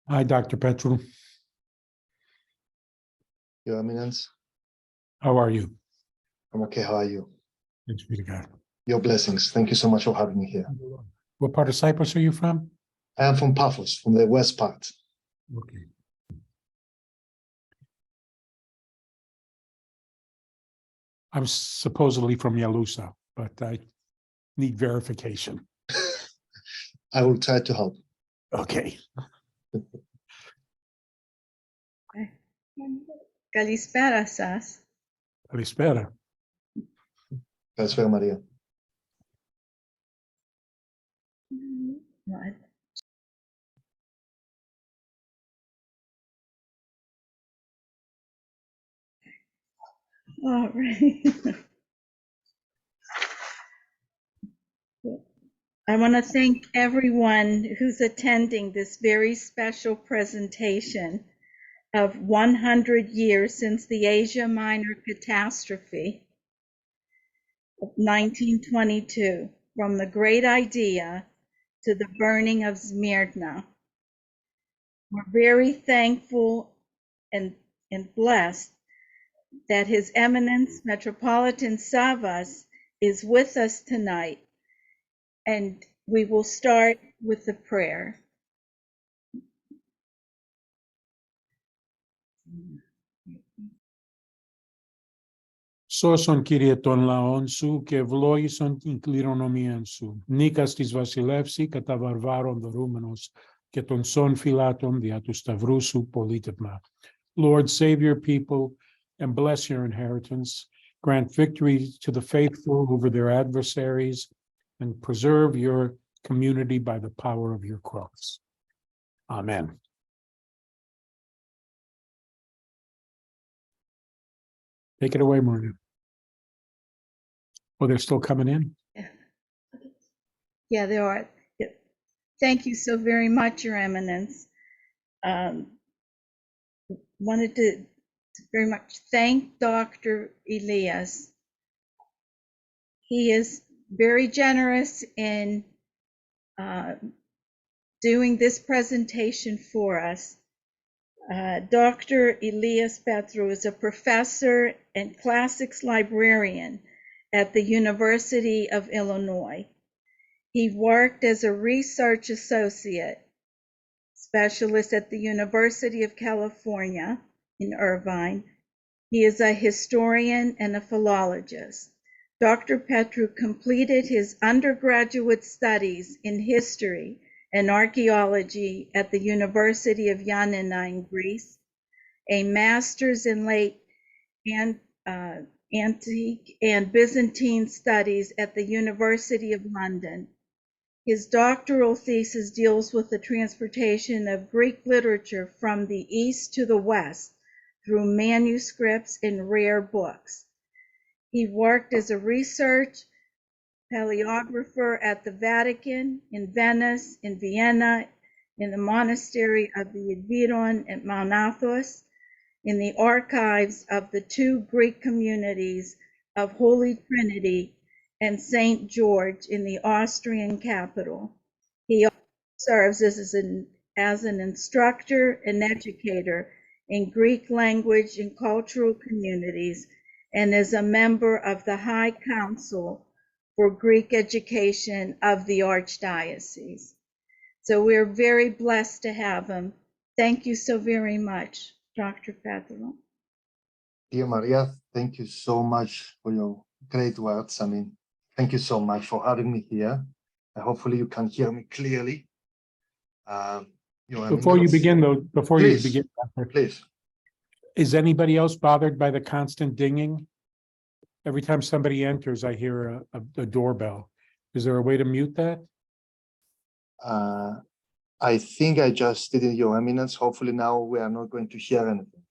Hi, Dr. Petrou. Your Eminence, How are you? I'm okay. How are you? Thanks be to God. Your blessings. Thank you so much for having me here. What part of Cyprus are you from? I am from Paphos, from the west part. Okay. I'm supposedly from Yalusa, but I need verification. I will try to help. Okay. Kalispera σας. Καλησπέρα. Καλησπέρα, Maria. Right. All right. I want to thank everyone who's attending this very special presentation of 100 years since the Asia Minor Catastrophe of 1922, from the great idea to the burning of Smyrna. We're very thankful and blessed that His Eminence Metropolitan Savas is with us tonight, and we will start with the prayer. Σώσον, Κύριε, των λαών σου και ευλόγησον την κληρονομία σου. Νίκας της βασιλεύση κατά βαρβάρων δωρούμενος και των σών φυλάτων δια του σταυρού σου πολίτευμα. Lord, save your people and bless your inheritance. Grant victory to the faithful over their adversaries and preserve your community by the power of your cross. Amen. Take it away, Maria. Oh, they're still coming in? Yeah, there are. Yeah. Thank you so very much, Your Eminence. Wanted to very much thank Dr. Elias. He is very generous in doing this presentation for us. Dr. Elias Petrou is a professor and classics librarian at the University of Illinois. He worked as a research associate specialist at the University of California in Irvine. He is a historian and a philologist. Dr. Petrou completed his undergraduate studies in history and archaeology at the University of Vienna in Greece, a master's in late antique and Byzantine studies at the University of London. His doctoral thesis deals with the transportation of Greek literature from the East to the West through manuscripts and rare books. He worked as a research paleographer at the Vatican, in Venice, in Vienna, in the monastery of the Librarian at Mount Athos, in the archives of the two Greek communities of Holy Trinity and St. George in the Austrian capital. He also serves as an instructor and educator in Greek language and cultural communities, and is a member of the High Council for Greek Education of the Archdiocese. So we're very blessed to have him. Thank you so very much, Dr. Petrou. Dear Maria, thank you so much for your great words. Thank you so much for having me here. Hopefully you can hear me clearly. Before you begin, Please. Please. Is anybody else bothered by the constant dinging? Every time somebody enters, I hear a doorbell. Is there a way to mute that? I think I just did it, Your Eminence. Hopefully now we are not going to hear anything.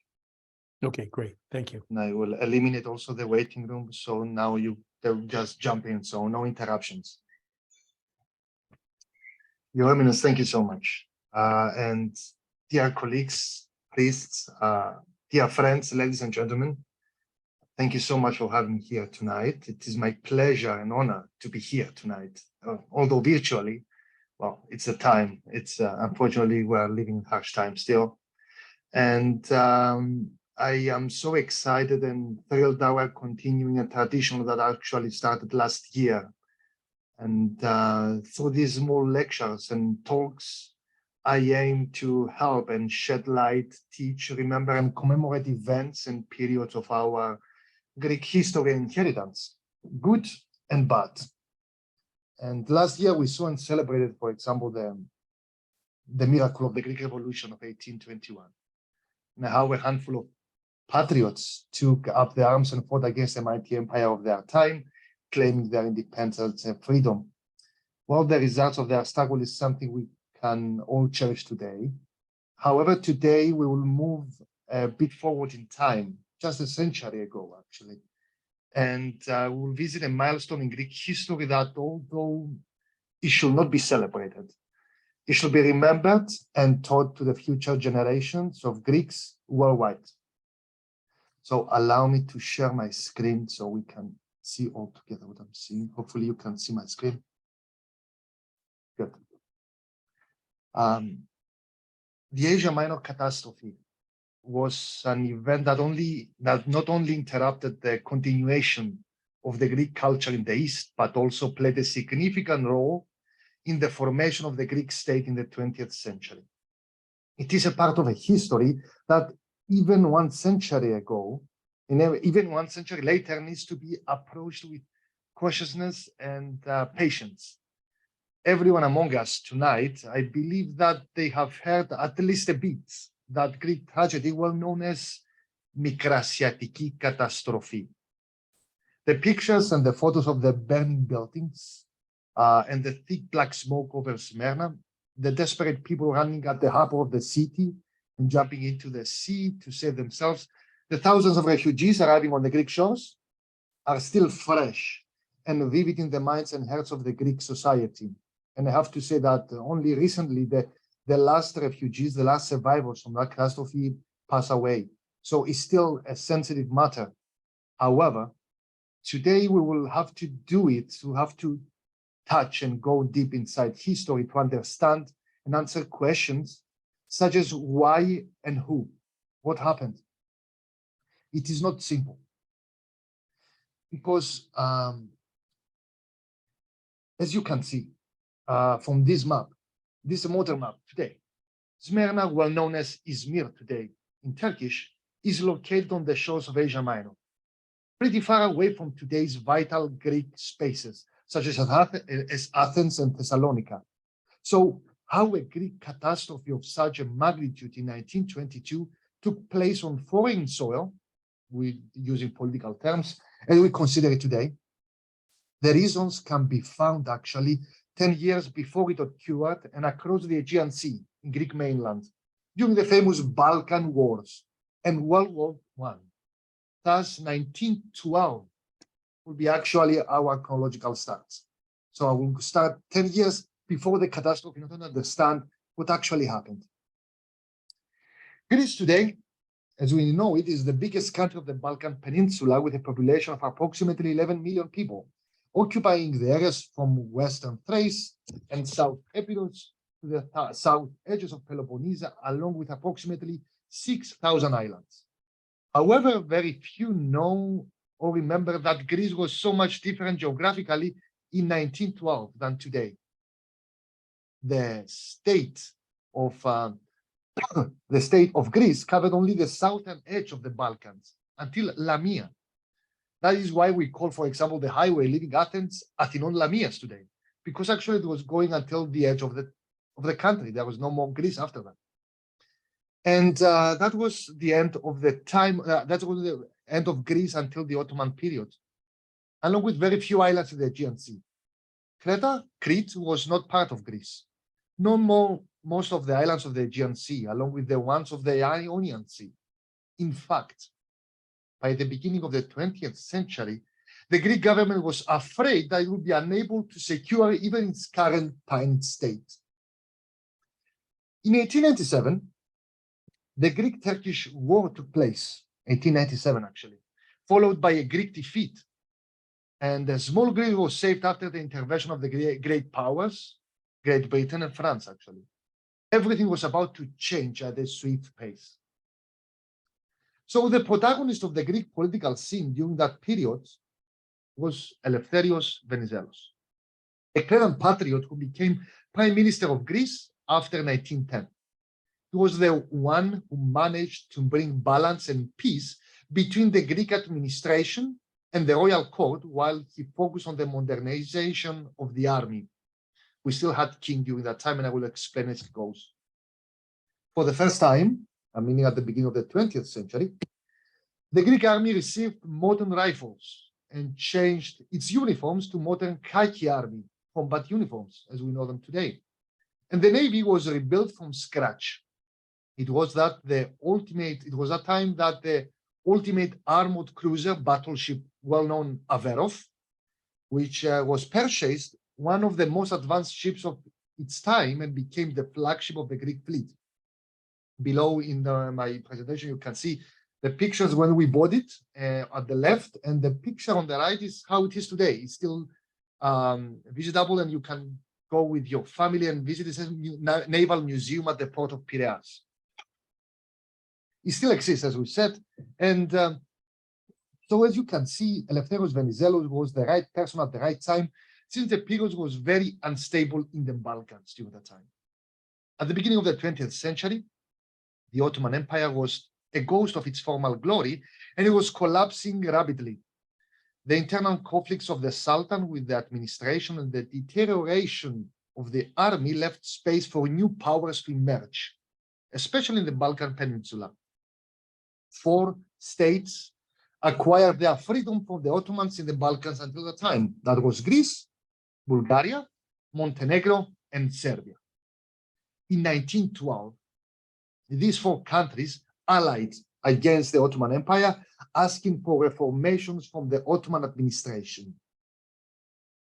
Okay, great. Thank you. And I will eliminate also the waiting room. So now they'll just jump in. So no interruptions. Your Eminence, thank you so much. And dear colleagues, priests, dear friends, ladies and gentlemen, thank you so much for having me here tonight. It is my pleasure and honor to be here tonight, although virtually, well, it's the time. It's unfortunately we're living in harsh times still. And I am so excited and thrilled that we're continuing a tradition that actually started last year. And through these small lectures and talks, I aim to help and shed light, teach, remember, and commemorate events and periods of our Greek history and inheritance, good and bad. And last year we saw and celebrated, for example, the miracle of the Greek Revolution of 1821, and how a handful of patriots took up the arms and fought against the mighty empire of their time, claiming their independence and freedom. Well, the results of their struggle is something we can all cherish today. However, today we will move a bit forward in time, just a century ago, actually. And we'll visit a milestone in Greek history that, although it should not be celebrated, it should be remembered and taught to the future generations of Greeks worldwide. So allow me to share my screen so we can see all together what I'm seeing. Hopefully you can see my screen. Good. The Asia Minor Catastrophe was an event that not only interrupted the continuation of the Greek culture in the East, but also played a significant role in the formation of the Greek state in the 20th century. It is a part of a history that even 1 century ago, and even 1 century later, needs to be approached with cautiousness and patience. Everyone among us tonight, I believe that they have heard at least a bit that Greek tragedy, well known as Mikrasiatiki Catastrophe. The pictures and the photos of the burning buildings and the thick black smoke over Smyrna, the desperate people running at the harbor of the city and jumping into the sea to save themselves, the thousands of refugees arriving on the Greek shores are still fresh and vivid in the minds and hearts of the Greek society. And I have to say that only recently the last refugees, the last survivors from that catastrophe passed away. So it's still a sensitive matter. However, today we will have to do it. We have to touch and go deep inside history to understand and answer questions such as why and who, what happened. It is not simple. Because as you can see from this map, this is a modern map today. Smyrna, well known as Izmir today in Turkish, is located on the shores of Asia Minor, pretty far away from today's vital Greek spaces, such as Athens and Thessalonica. So how a Greek catastrophe of such a magnitude in 1922 took place on foreign soil, using political terms, as we consider it today, the reasons can be found actually 10 years before it occurred and across the Aegean Sea in Greek mainland during the famous Balkan Wars and World War I. Thus, 1912 will be actually our chronological start. So I will start 10 years before the catastrophe in order to understand what actually happened. Greece today, as we know, it is the biggest country of the Balkan Peninsula with a population of approximately 11 million people, occupying the areas from Western Thrace and South Epirus to the south edges of Peloponnese, along with approximately 6,000 islands. However, very few know or remember that Greece was so much different geographically in 1912 than today. The state of Greece covered only the southern edge of the Balkans until Lamia. That is why we call, for example, the highway leaving Athens, Athinon Lamias today, because actually it was going until the edge of the country. There was no more Greece after that. And that was the end of the time, that was the end of Greece until the Ottoman period, along with very few islands in the Aegean Sea. Crete was not part of Greece. No more most of the islands of the Aegean Sea, along with the ones of the Ionian Sea. In fact, by the beginning of the 20th century, the Greek government was afraid that it would be unable to secure even its current tiny state. In 1897, the Greek-Turkish War took place, 1897 actually, followed by a Greek defeat. And a small Greece was saved after the intervention of the great powers, Great Britain and France, actually. Everything was about to change at a swift pace. So the protagonist of the Greek political scene during that period was Eleftherios Venizelos, a Cretan patriot who became Prime Minister of Greece after 1910. He was the one who managed to bring balance and peace between the Greek administration and the royal court while he focused on the modernization of the army. We still had king during that time, and I will explain as it goes. For the first time, meaning at the beginning of the 20th century, the Greek army received modern rifles and changed its uniforms to modern khaki army combat uniforms as we know them today. And the navy was rebuilt from scratch. It was that time that the ultimate armored cruiser battleship, well-known Averov, which was purchased, one of the most advanced ships of its time, and became the flagship of the Greek fleet. Below in my presentation, you can see the pictures when we bought it at the left, and the picture on the right is how it is today. It's still visitable, and you can go with your family and visit this naval museum at the port of Piraeus. It still exists, as we said, and so as you can see, Eleftherios Venizelos was the right person at the right time, since the period was very unstable in the Balkans during that time. At the beginning of the 20th century, the Ottoman Empire was a ghost of its former glory, and it was collapsing rapidly. The internal conflicts of the Sultan with the administration and the deterioration of the army left space for new powers to emerge, especially in the Balkan Peninsula. 4 states acquired their freedom from the Ottomans in the Balkans until the time. That was Greece, Bulgaria, Montenegro, and Serbia. In 1912, these 4 countries allied against the Ottoman Empire, asking for reformations from the Ottoman administration.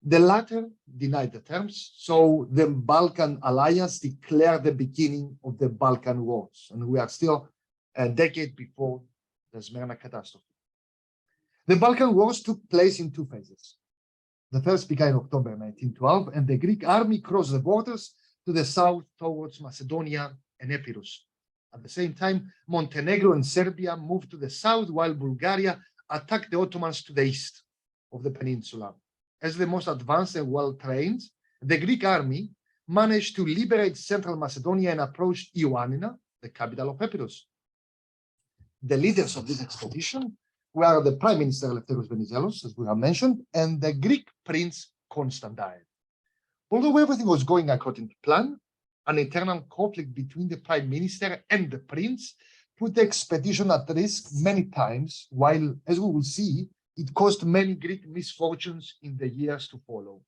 The latter denied the terms, so the Balkan Alliance declared the beginning of the Balkan Wars, and we are still a decade before the Smyrna catastrophe. The Balkan Wars took place in 2 phases. The first began in October 1912, and the Greek army crossed the borders to the south towards Macedonia and Epirus. At the same time, Montenegro and Serbia moved to the south, while Bulgaria attacked the Ottomans to the east of the peninsula. As the most advanced and well-trained, the Greek army managed to liberate central Macedonia and approached Ioannina, the capital of Epirus. The leaders of this expedition were the Prime Minister Eleftherios Venizelos, as we have mentioned, and the Greek Prince Constantine. Although everything was going according to plan, an internal conflict between the Prime Minister and the Prince put the expedition at risk many times, while, as we will see, it caused many Greek misfortunes in the years to follow.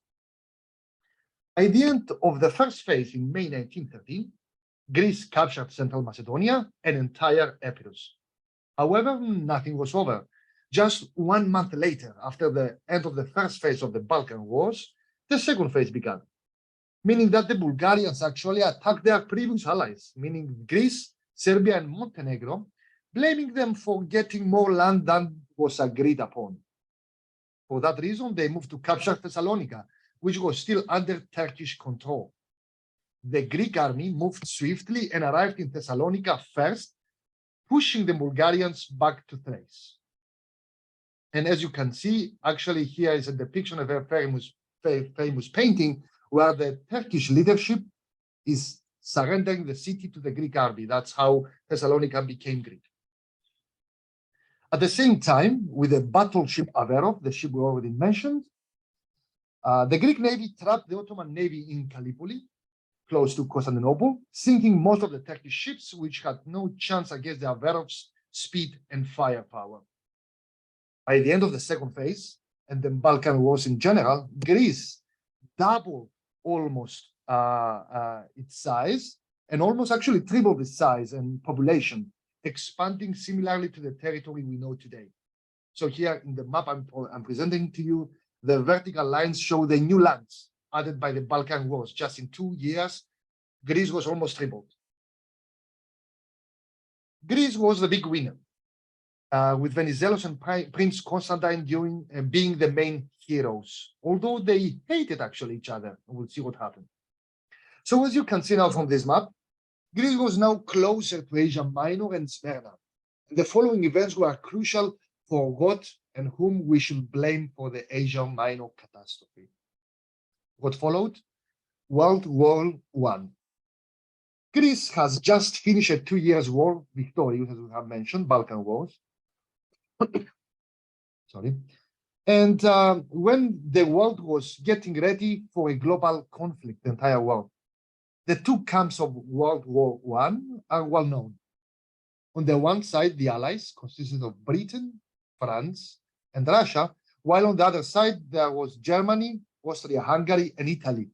At the end of the first phase in May 1913, Greece captured central Macedonia and entire Epirus. However, nothing was over. Just 1 month later, after the end of the first phase of the Balkan Wars, the second phase began, meaning that the Bulgarians actually attacked their previous allies, meaning Greece, Serbia, and Montenegro, blaming them for getting more land than was agreed upon. For that reason, they moved to capture Thessalonica, which was still under Turkish control. The Greek army moved swiftly and arrived in Thessalonica first, pushing the Bulgarians back to Thrace. And as you can see, actually here is a depiction of a famous painting where the Turkish leadership is surrendering the city to the Greek army. That's how Thessalonica became Greek. At the same time, with the battleship Averov, the ship we already mentioned, the Greek navy trapped the Ottoman navy in Gallipoli, close to Constantinople, sinking most of the Turkish ships, which had no chance against the Averov's speed and firepower. By the end of the second phase, and the Balkan Wars in general, Greece doubled almost its size, and almost actually tripled its size and population, expanding similarly to the territory we know today. So here in the map I'm presenting to you, the vertical lines show the new lands added by the Balkan Wars. Just in 2 years, Greece was almost tripled. Greece was the big winner, with Venizelos and Prince Constantine being the main heroes, although they hated actually each other. We'll see what happened. So as you can see now from this map, Greece was now closer to Asia Minor and Smyrna. The following events were crucial for what and whom we should blame for the Asia Minor catastrophe. What followed? World War I. Greece has just finished a 2 years war, victorious, as we have mentioned, Balkan Wars. Sorry. And when the world was getting ready for a global conflict, the entire world, the two camps of World War I are well known. On the one side, the Allies consisted of Britain, France, and Russia, while on the other side, there was Germany, Austria-Hungary, and Italy.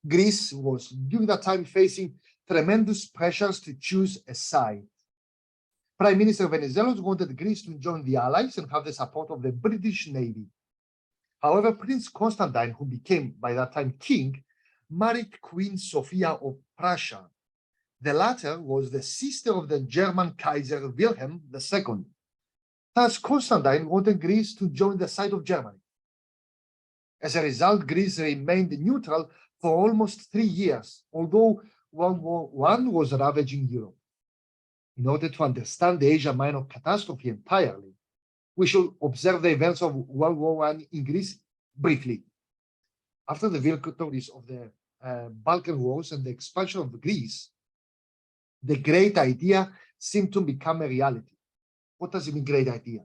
Greece was, during that time, facing tremendous pressures to choose a side. Prime Minister Venizelos wanted Greece to join the Allies and have the support of the British Navy. However, Prince Constantine, who became by that time king, married Queen Sophia of Prussia. The latter was the sister of the German Kaiser Wilhelm II. Thus, Constantine wanted Greece to join the side of Germany. As a result, Greece remained neutral for almost 3 years, although World War I was ravaging Europe. In order to understand the Asia Minor catastrophe entirely, we should observe the events of World War I in Greece briefly. After the victories of the Balkan Wars and the expansion of Greece, the great idea seemed to become a reality. What does it mean, great idea?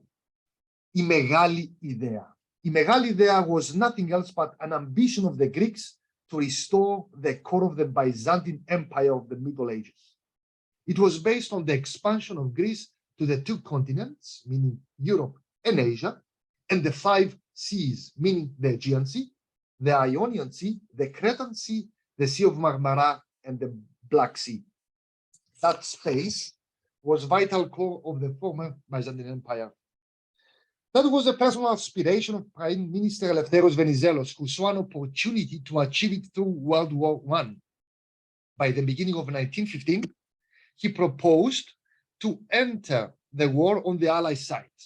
Η μεγάλη ιδέα. Η μεγάλη ιδέα was nothing else but an ambition of the Greeks to restore the core of the Byzantine Empire of the Middle Ages. It was based on the expansion of Greece to the 2 continents, meaning Europe and Asia, and the 5 seas, meaning the Aegean Sea, the Ionian Sea, the Cretan Sea, the Sea of Marmara, and the Black Sea. That space was vital core of the former Byzantine Empire. That was the personal aspiration of Prime Minister Eleftheros Venizelos, who saw an opportunity to achieve it through World War I. By the beginning of 1915, he proposed to enter the war on the Allied side.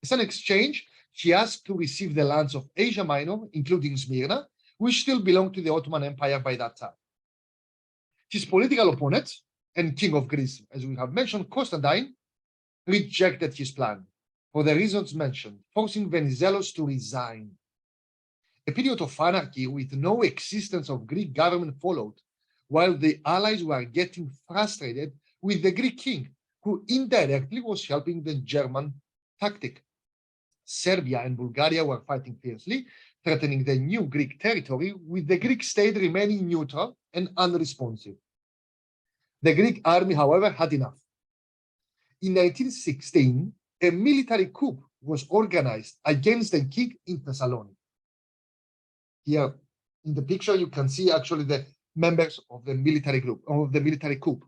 As an exchange, he asked to receive the lands of Asia Minor, including Smyrna, which still belonged to the Ottoman Empire by that time. His political opponent and king of Greece, as we have mentioned, Constantine, rejected his plan for the reasons mentioned, forcing Venizelos to resign. A period of anarchy with no existence of Greek government followed, while the Allies were getting frustrated with the Greek king, who indirectly was helping the German tactic. Serbia and Bulgaria were fighting fiercely, threatening the new Greek territory, with the Greek state remaining neutral and unresponsive. The Greek army, however, had enough. In 1916, a military coup was organized against the king in Thessaloniki. Here in the picture, you can see actually the members of the military group, of the military coup.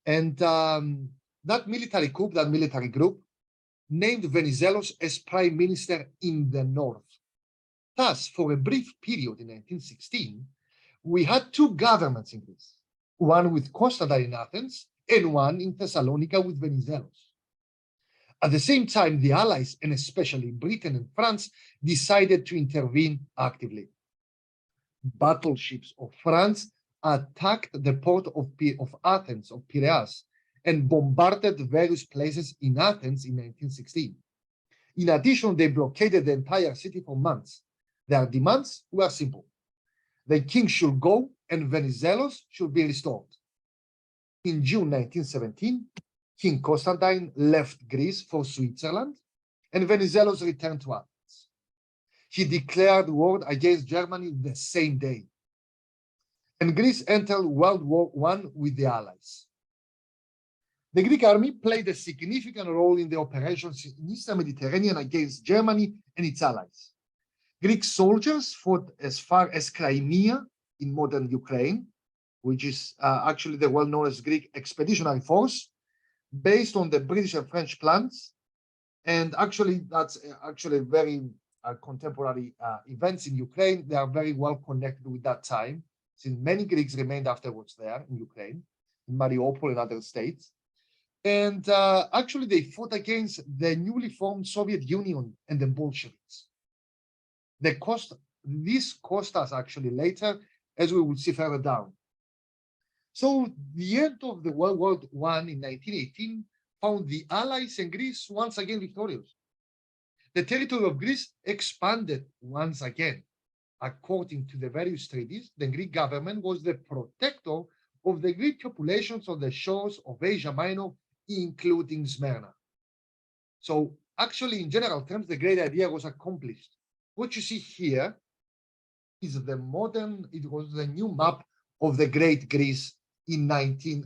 And that military coup, that military group, named Venizelos as prime minister in the north. Thus, for a brief period in 1916, we had 2 governments in Greece, one with Constantine in Athens and one in Thessalonica with Venizelos. At the same time, the Allies, and especially Britain and France, decided to intervene actively. Battleships of France attacked the port of Athens, of Piraeus, and bombarded various places in Athens in 1916. In addition, they blockaded the entire city for months. Their demands were simple. The king should go and Venizelos should be restored. In June 1917, King Constantine left Greece for Switzerland, and Venizelos returned to Athens. He declared war against Germany the same day, and Greece entered World War I with the Allies. The Greek army played a significant role in the operations in Eastern Mediterranean against Germany and its allies. Greek soldiers fought as far as Crimea in modern Ukraine, which is actually the well-known as Greek Expeditionary Force, based on the British and French plans. And actually, that's actually very contemporary events in Ukraine. They are very well connected with that time, since many Greeks remained afterwards there in Ukraine, in Mariupol and other states. And actually, they fought against the newly formed Soviet Union and the Bolsheviks. This cost us actually later as we will see further down. So the end of the World War I in 1918 found the Allies and Greece once again victorious. The territory of Greece expanded once again. According to the various treaties, the Greek government was the protector of the Greek populations on the shores of Asia Minor, including Smyrna. So actually, in general terms, the great idea was accomplished. What you see here is it was the new map of the Great Greece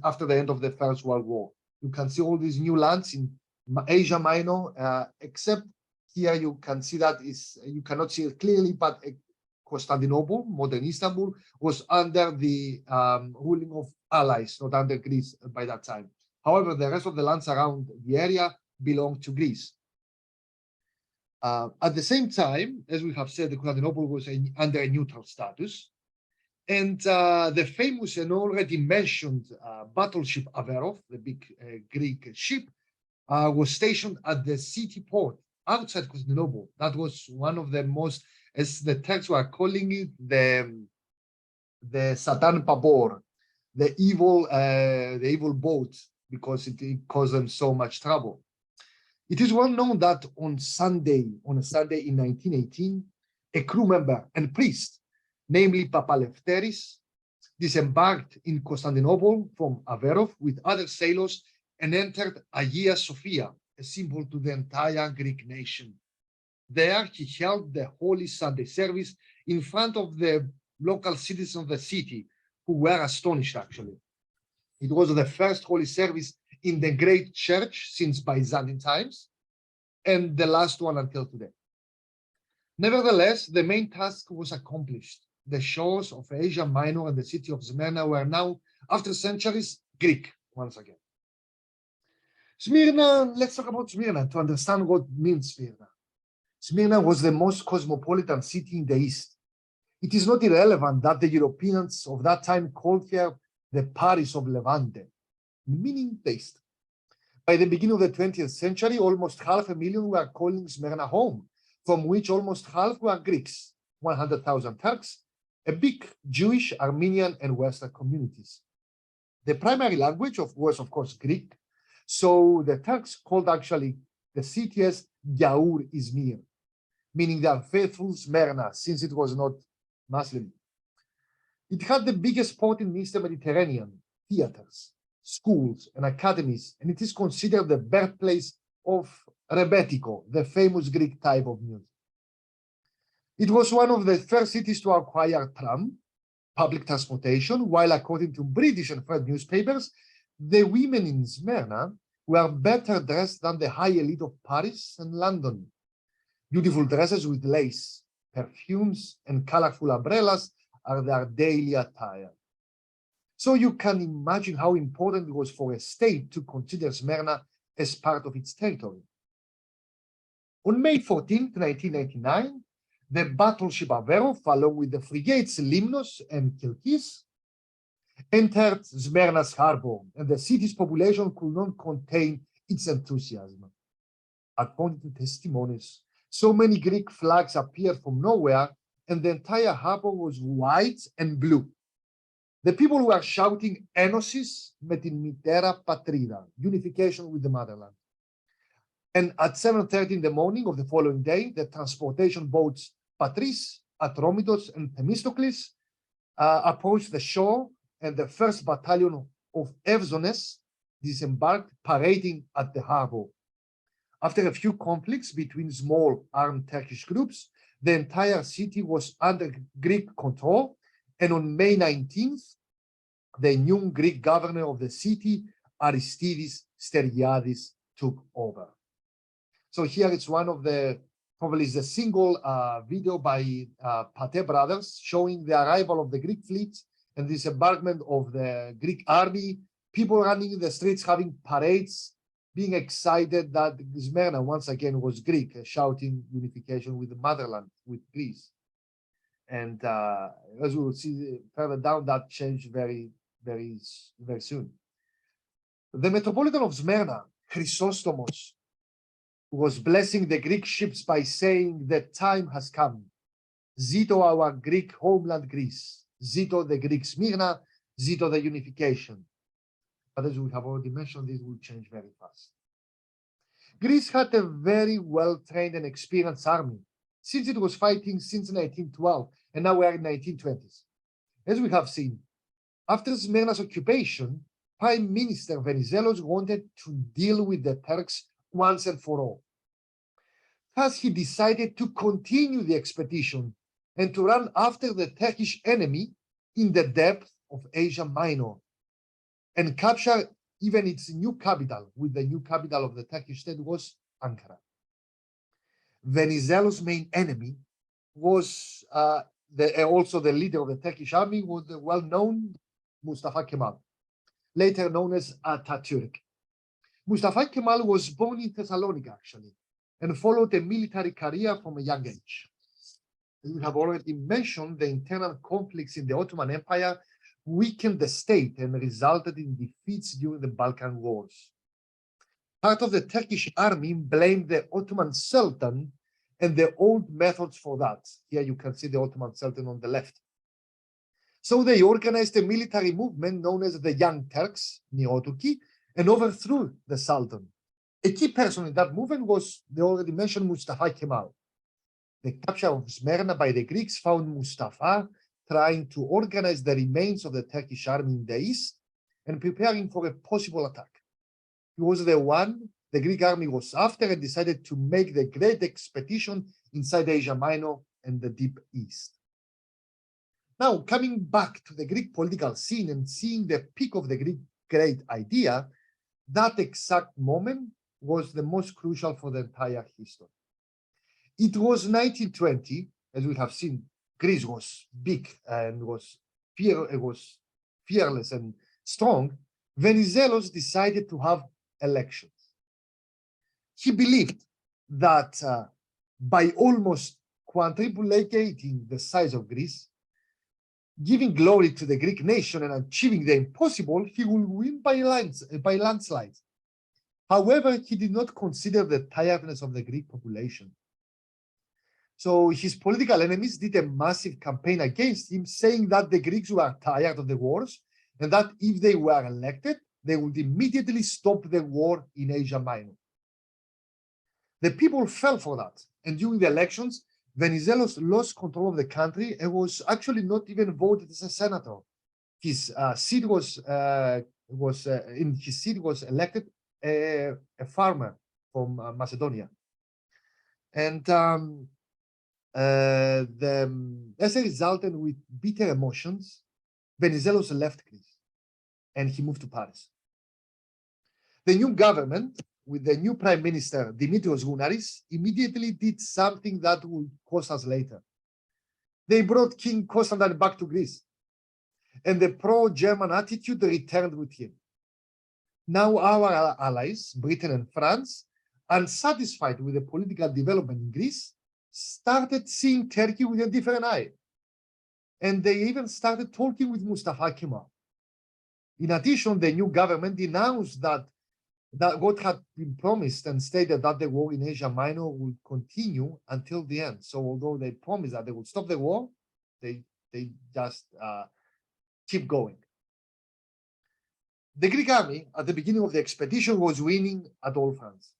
after the end of the First World War. You can see all these new lands in Asia Minor, except here you can see that you cannot see it clearly, but Constantinople, modern Istanbul, was under the ruling of allies, not under Greece by that time. However, the rest of the lands around the area belonged to Greece. At the same time, as we have said, Constantinople was under a neutral status. And the famous and already mentioned battleship Averov, the big Greek ship, was stationed at the city port outside Constantinople. That was one of the most, as the Turks were calling it, the Satan Pabor, the evil boat, because it caused them so much trouble. It is well known that on a Sunday in 1918, a crew member and priest, namely Papa Lefteris, disembarked in Constantinople from Averov with other sailors and entered Hagia Sophia, a symbol to the entire Greek nation. There, he held the Holy Sunday service in front of the local citizens of the city, who were astonished, actually. It was the first Holy Service in the great church since Byzantine times, and the last one until today. Nevertheless, the main task was accomplished. The shores of Asia Minor and the city of Smyrna were now, after centuries, Greek once again. Smyrna, let's talk about Smyrna to understand what means Smyrna. Smyrna was the most cosmopolitan city in the East. It is not irrelevant that the Europeans of that time called her the Paris of Levante, meaning taste. By the beginning of the 20th century, almost 500,000 were calling Smyrna home, from which almost half were Greeks, 100,000 Turks, a big Jewish, Armenian, and Western communities. The primary language was, of course, Greek, so the Turks called actually the city as Yaur Izmir, meaning the unfaithful Smyrna, since it was not Muslim. It had the biggest port in the Eastern Mediterranean, theaters, schools, and academies, and it is considered the birthplace of rebetiko, the famous Greek type of music. It was one of the first cities to acquire tram, public transportation, while according to British and French newspapers, the women in Smyrna were better dressed than the high elite of Paris and London. Beautiful dresses with lace, perfumes, and colorful umbrellas are their daily attire. So you can imagine how important it was for a state to consider Smyrna as part of its territory. On May 14, 1999, the battleship Averov, along with the frigates Limnos and Kilkis, entered Smyrna's harbor, and the city's population could not contain its enthusiasm. According to testimonies, so many Greek flags appeared from nowhere, and the entire harbor was white and blue. The people were shouting Enosis met in Mitera Patrida, unification with the motherland. And at 7:30 in the morning of the following day, the transportation boats Patris, Atromitos, and Themistocles approached the shore, and the first battalion of Evzones disembarked, parading at the harbor. After a few conflicts between small armed Turkish groups, the entire city was under Greek control, and on May 19th, the new Greek governor of the city, Aristides Steriadis, took over. So here it's one of the, probably is a single video by Pate brothers showing the arrival of the Greek fleet and disembarkment of the Greek army, people running in the streets, having parades, being excited that Smyrna once again was Greek, shouting unification with the motherland, with Greece. And as we will see further down, that changed very soon. The Metropolitan of Smyrna, Chrysostomos, was blessing the Greek ships by saying, "The time has come. Zito our Greek homeland Greece. Zito, the Greek Smyrna, Zito, the unification. But as we have already mentioned, this will change very fast. Greece had a very well-trained and experienced army since it was fighting since 1912, and now we are in 1920s. As we have seen, after Smyrna's occupation, Prime Minister Venizelos wanted to deal with the Turks once and for all. Thus, he decided to continue the expedition and to run after the Turkish enemy in the depth of Asia Minor and capture even its new capital, with the new capital of the Turkish state was Ankara. Venizelos' main enemy was also the leader of the Turkish army, was the well-known Mustafa Kemal, later known as Atatürk. Mustafa Kemal was born in Thessalonica, actually, and followed a military career from a young age. We have already mentioned the internal conflicts in the Ottoman Empire weakened the state and resulted in defeats during the Balkan Wars. Part of the Turkish army blamed the Ottoman Sultan and the old methods for that. Here you can see the Ottoman Sultan on the left. So they organized a military movement known as the Young Turks, Neo-Turki, and overthrew the Sultan. A key person in that movement was the already mentioned Mustafa Kemal. The capture of Smyrna by the Greeks found Mustafa trying to organize the remains of the Turkish army in the east and preparing for a possible attack. He was the one the Greek army was after and decided to make the great expedition inside Asia Minor and the Deep East. Now, coming back to the Greek political scene and seeing the peak of the Greek great idea, that exact moment was the most crucial for the entire history. It was 1920, as we have seen, Greece was big and was fearless and strong. Venizelos decided to have elections. He believed that by almost quadruplicating the size of Greece, giving glory to the Greek nation and achieving the impossible, he would win by landslides. However, he did not consider the tiredness of the Greek population. So his political enemies did a massive campaign against him, saying that the Greeks were tired of the wars and that if they were elected, they would immediately stop the war in Asia Minor. The people fell for that, and during the elections, Venizelos lost control of the country and was actually not even voted as a senator. His seat was elected a farmer from Macedonia, and as a result, and with bitter emotions, Venizelos left Greece and he moved to Paris. The new government, with the new prime minister, Dimitrios Gounaris, immediately did something that would cost us later. They brought King Constantine back to Greece, and the pro-German attitude returned with him. Now our allies, Britain and France, unsatisfied with the political development in Greece, started seeing Turkey with a different eye. And they even started talking with Mustafa Kemal. In addition, the new government denounced that what had been promised and stated that the war in Asia Minor would continue until the end. So although they promised that they would stop the war, they just keep going. The Greek army at the beginning of the expedition was winning at all fronts.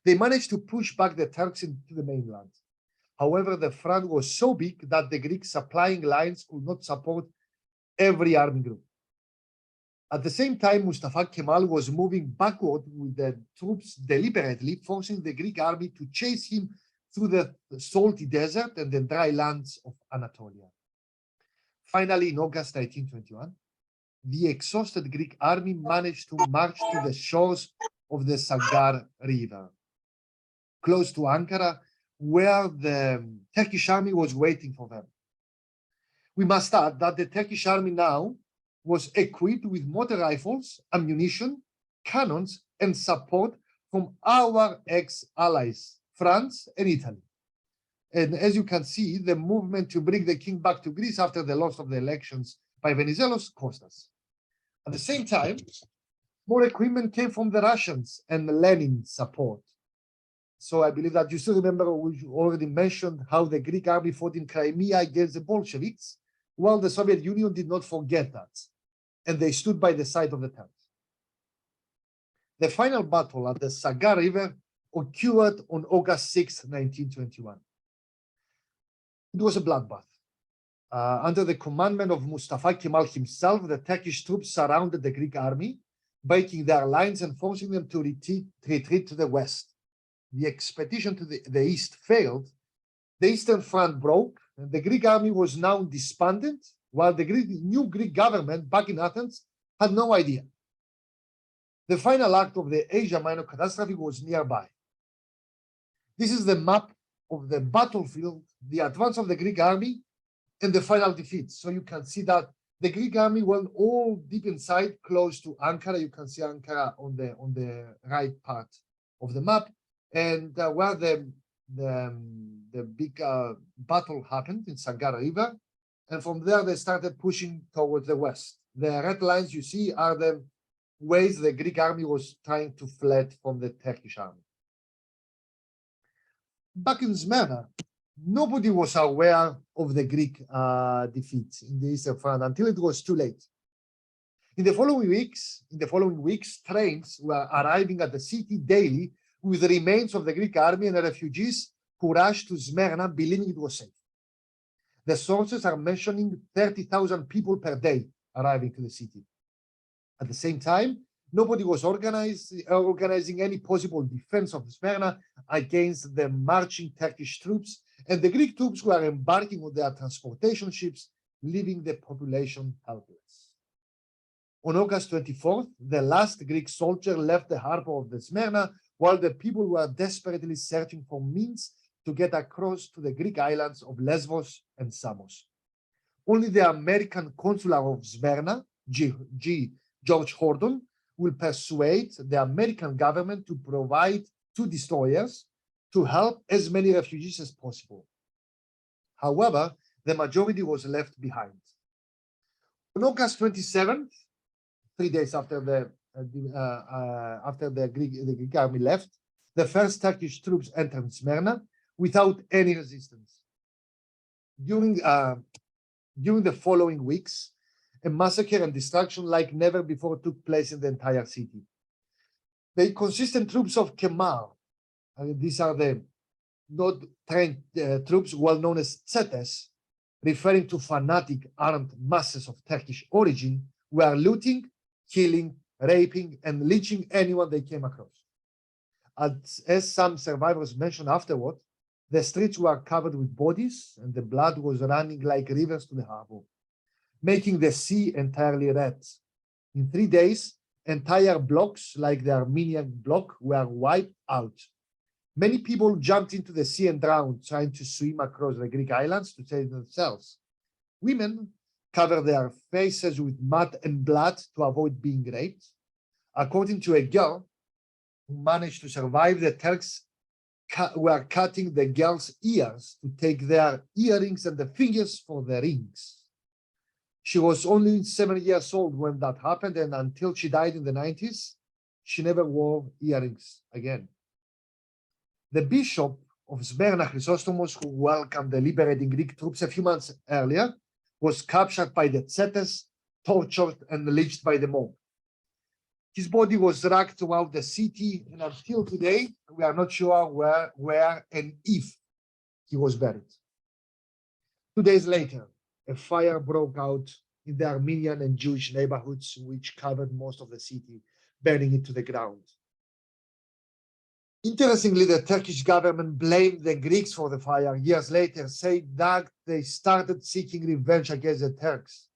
They managed to push back the Turks into the mainland. However, the front was so big that the Greek supplying lines could not support every army group. At the same time, Mustafa Kemal was moving backward with the troops deliberately, forcing the Greek army to chase him through the salty desert and the dry lands of Anatolia. Finally, in August 1921, the exhausted Greek army managed to march to the shores of the Sagar River, close to Ankara, where the Turkish army was waiting for them. We must add that the Turkish army now was equipped with motor rifles, ammunition, cannons, and support from our ex-allies, France and Italy. And as you can see, the movement to bring the king back to Greece after the loss of the elections by Venizelos cost us. At the same time, more equipment came from the Russians and Lenin support. So I believe that you still remember, we already mentioned how the Greek army fought in Crimea against the Bolsheviks. Well, the Soviet Union did not forget that, and they stood by the side of the Turks. The final battle at the Sagar River occurred on August 6, 1921. It was a bloodbath. Under the commandment of Mustafa Kemal himself, the Turkish troops surrounded the Greek army, breaking their lines and forcing them to retreat to the west. The expedition to the east failed. The Eastern Front broke, and the Greek army was now disbanded, while the new Greek government back in Athens had no idea. The final act of the Asia Minor Catastrophe was nearby. This is the map of the battlefield, the advance of the Greek army, and the final defeat. So you can see that the Greek army went all deep inside, close to Ankara. You can see Ankara on the right part of the map, and where the big battle happened in Sagar River, and from there they started pushing towards the west. The red lines you see are the ways the Greek army was trying to flee from the Turkish army. Back in Smyrna, nobody was aware of the Greek defeat in the Eastern Front until it was too late. In the following weeks, trains were arriving at the city daily with the remains of the Greek army and the refugees who rushed to Smyrna believing it was safe. The sources are mentioning 30,000 people per day arriving to the city. At the same time, nobody was organizing any possible defense of Smyrna against the marching Turkish troops, and the Greek troops were embarking on their transportation ships, leaving the population helpless. On August 24th, the last Greek soldier left the harbor of the Smyrna while the people were desperately searching for means to get across to the Greek islands of Lesbos and Samos. Only the American consular of Smyrna, George Horton, will persuade the American government to provide 2 destroyers to help as many refugees as possible. However, the majority was left behind. On August 27th, 3 days after the Greek army left, the first Turkish troops entered Smyrna without any resistance. During the following weeks, a massacre and destruction like never before took place in the entire city. The inconsistent troops of Kemal, these are the not trained troops well known as Tsetes, referring to fanatic armed masses of Turkish origin, were looting, killing, raping, and lynching anyone they came across. As some survivors mentioned afterward, the streets were covered with bodies and the blood was running like rivers to the harbor, making the sea entirely red. In 3 days, entire blocks like the Armenian block were wiped out. Many people jumped into the sea and drowned, trying to swim across the Greek islands to save themselves. Women covered their faces with mud and blood to avoid being raped. According to a girl who managed to survive, the Turks were cutting the girls' ears to take their earrings and the fingers for the rings. She was only 7 years old when that happened, and until she died in the 90s, she never wore earrings again. The bishop of Smyrna, Chrysostomos, who welcomed the liberating Greek troops a few months earlier, was captured by the Tsetes, tortured, and lynched by the mob. His body was dragged throughout the city, and until today, we are not sure where and if he was buried. 2 days later, a fire broke out in the Armenian and Jewish neighborhoods, which covered most of the city, burning it to the ground. Interestingly, the Turkish government blamed the Greeks for the fire years later, saying that they started seeking revenge against the Turks.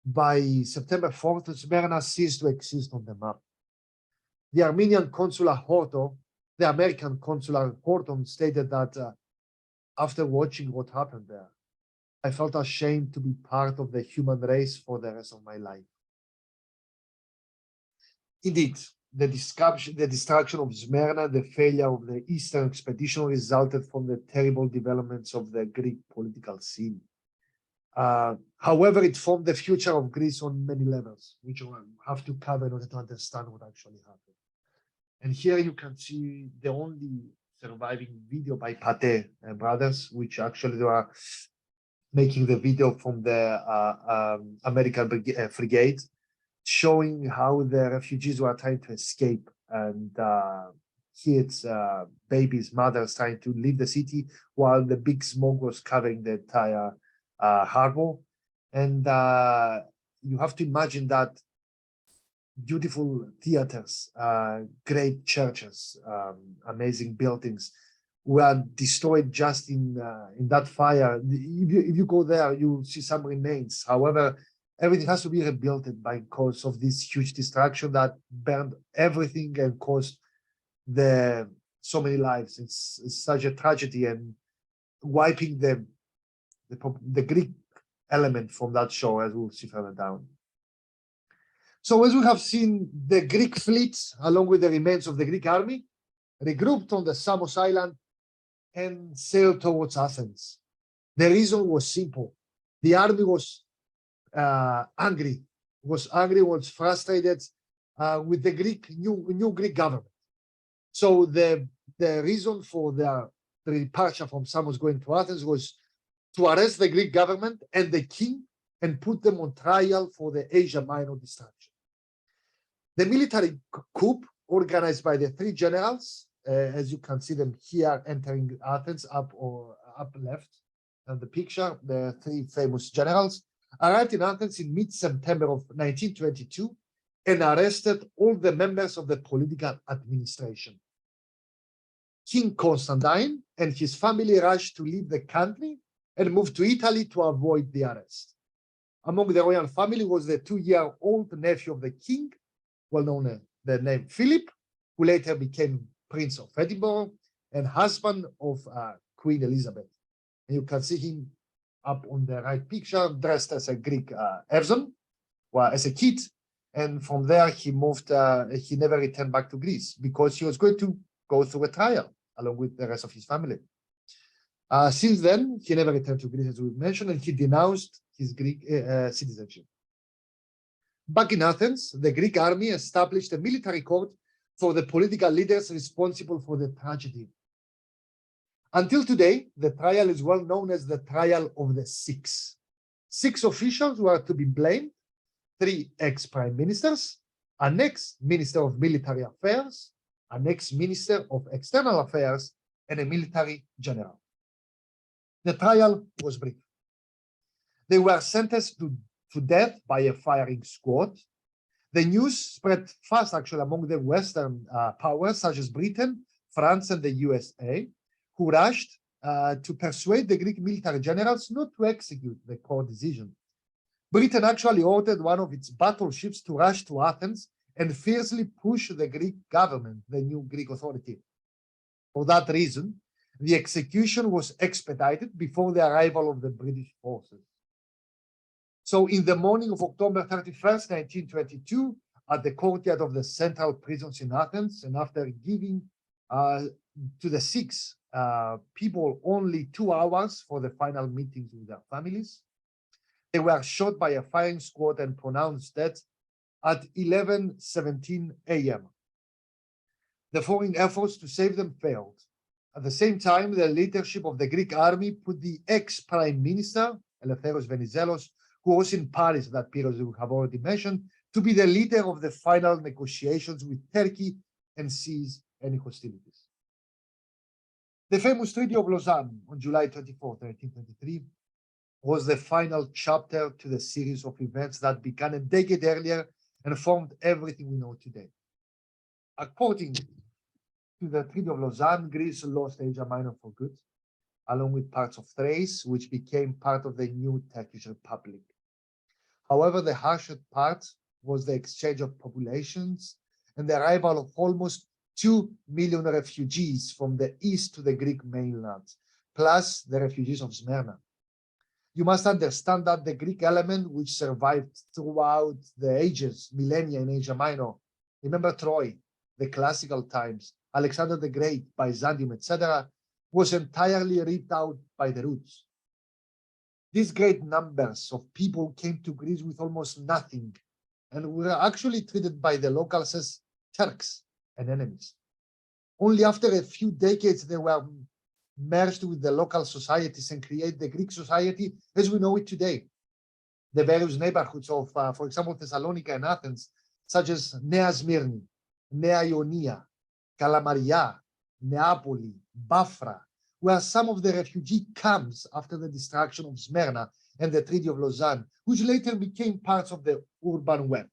By September 4th, Smyrna ceased to exist on the map. The Armenian consular Horton, the American consular Horton, stated that after watching what happened there, I felt ashamed to be part of the human race for the rest of my life. Indeed, the destruction of Smyrna, the failure of the Eastern expedition resulted from the terrible developments of the Greek political scene. However, it formed the future of Greece on many levels, which we have to cover in order to understand what actually happened. And here you can see the only surviving video by Pate brothers, which actually they were making the video from the American frigate, showing how the refugees were trying to escape, and kids, babies, mothers trying to leave the city while the big smoke was covering the entire harbor. And you have to imagine that beautiful theaters, great churches, amazing buildings were destroyed just in that fire. If you go there, you see some remains. However, everything has to be rebuilt by cause of this huge destruction that burned everything and caused so many lives. It's such a tragedy, and wiping the Greek element from that show, as we'll see further down. So as we have seen, the Greek fleet, along with the remains of the Greek army, regrouped on the Samos Island and sailed towards Athens. The reason was simple. The army was angry, was frustrated with the new Greek government. So the reason for the departure from Samos going to Athens was to arrest the Greek government and the king and put them on trial for the Asia Minor destruction. The military coup organized by the three generals, as you can see them here entering Athens, up left in the picture, the three famous generals, arrived in Athens in mid-September of 1922 and arrested all the members of the political administration. King Constantine and his family rushed to leave the country and moved to Italy to avoid the arrest. Among the royal family was the 2-year-old nephew of the king, well known as the name Philip, who later became Prince of Edinburgh and husband of Queen Elizabeth. And you can see him up on the right picture, dressed as a Greek Evson, well, as a kid. And from there, he moved, he never returned back to Greece because he was going to go through a trial along with the rest of his family. Since then, he never returned to Greece, as we mentioned, and he denounced his Greek citizenship. Back in Athens, the Greek army established a military court for the political leaders responsible for the tragedy. Until today, the trial is well known as the trial of the six. 6 officials were to be blamed: 3 ex-prime ministers, an ex-minister of military affairs, an ex-minister of external affairs, and a military general. The trial was brief. They were sentenced to death by a firing squad. The news spread fast, actually, among the Western powers, such as Britain, France, and the USA, who rushed to persuade the Greek military generals not to execute the court decision. Britain actually ordered one of its battleships to rush to Athens and fiercely push the Greek government, the new Greek authority. For that reason, the execution was expedited before the arrival of the British forces. So in the morning of October 31st, 1922, at the courtyard of the central prisons in Athens, and after giving to the 6 people only 2 hours for the final meetings with their families, they were shot by a firing squad and pronounced dead at 11:17 a.m. The foreign efforts to save them failed. At the same time, the leadership of the Greek army put the ex-prime minister, Eleftheros Venizelos, who was in Paris at that period, as we have already mentioned, to be the leader of the final negotiations with Turkey and cease any hostilities. The famous Treaty of Lausanne on July 24, 1923, was the final chapter to the series of events that began a decade earlier and formed everything we know today. According to the Treaty of Lausanne, Greece lost Asia Minor for good, along with parts of Thrace, which became part of the new Turkish Republic. However, the harshest part was the exchange of populations and the arrival of almost 2 million refugees from the east to the Greek mainland, plus the refugees of Smyrna. You must understand that the Greek element, which survived throughout the ages, millennia in Asia Minor, remember Troy, the classical times, Alexander the Great, Byzantium, etc., was entirely ripped out by the roots. These great numbers of people came to Greece with almost nothing and were actually treated by the locals as Turks and enemies. Only after a few decades they were merged with the local societies and create the Greek society as we know it today. The various neighborhoods of, for example, Thessalonica and Athens, such as Nea Smyrni, Nea Ionia, Kalamaria, Neapoli, Bafra, were some of the refugee camps after the destruction of Smyrna and the Treaty of Lausanne, which later became parts of the urban web.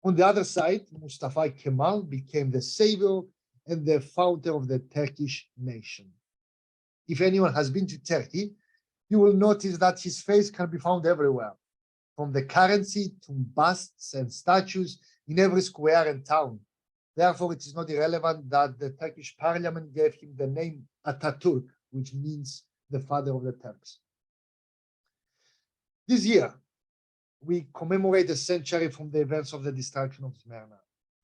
On the other side, Mustafa Kemal became the savior and the founder of the Turkish nation. If anyone has been to Turkey, you will notice that his face can be found everywhere, from the currency to busts and statues in every square and town. Therefore, it is not irrelevant that the Turkish parliament gave him the name Atatürk, which means the father of the Turks. This year, we commemorate a century from the events of the destruction of Smyrna.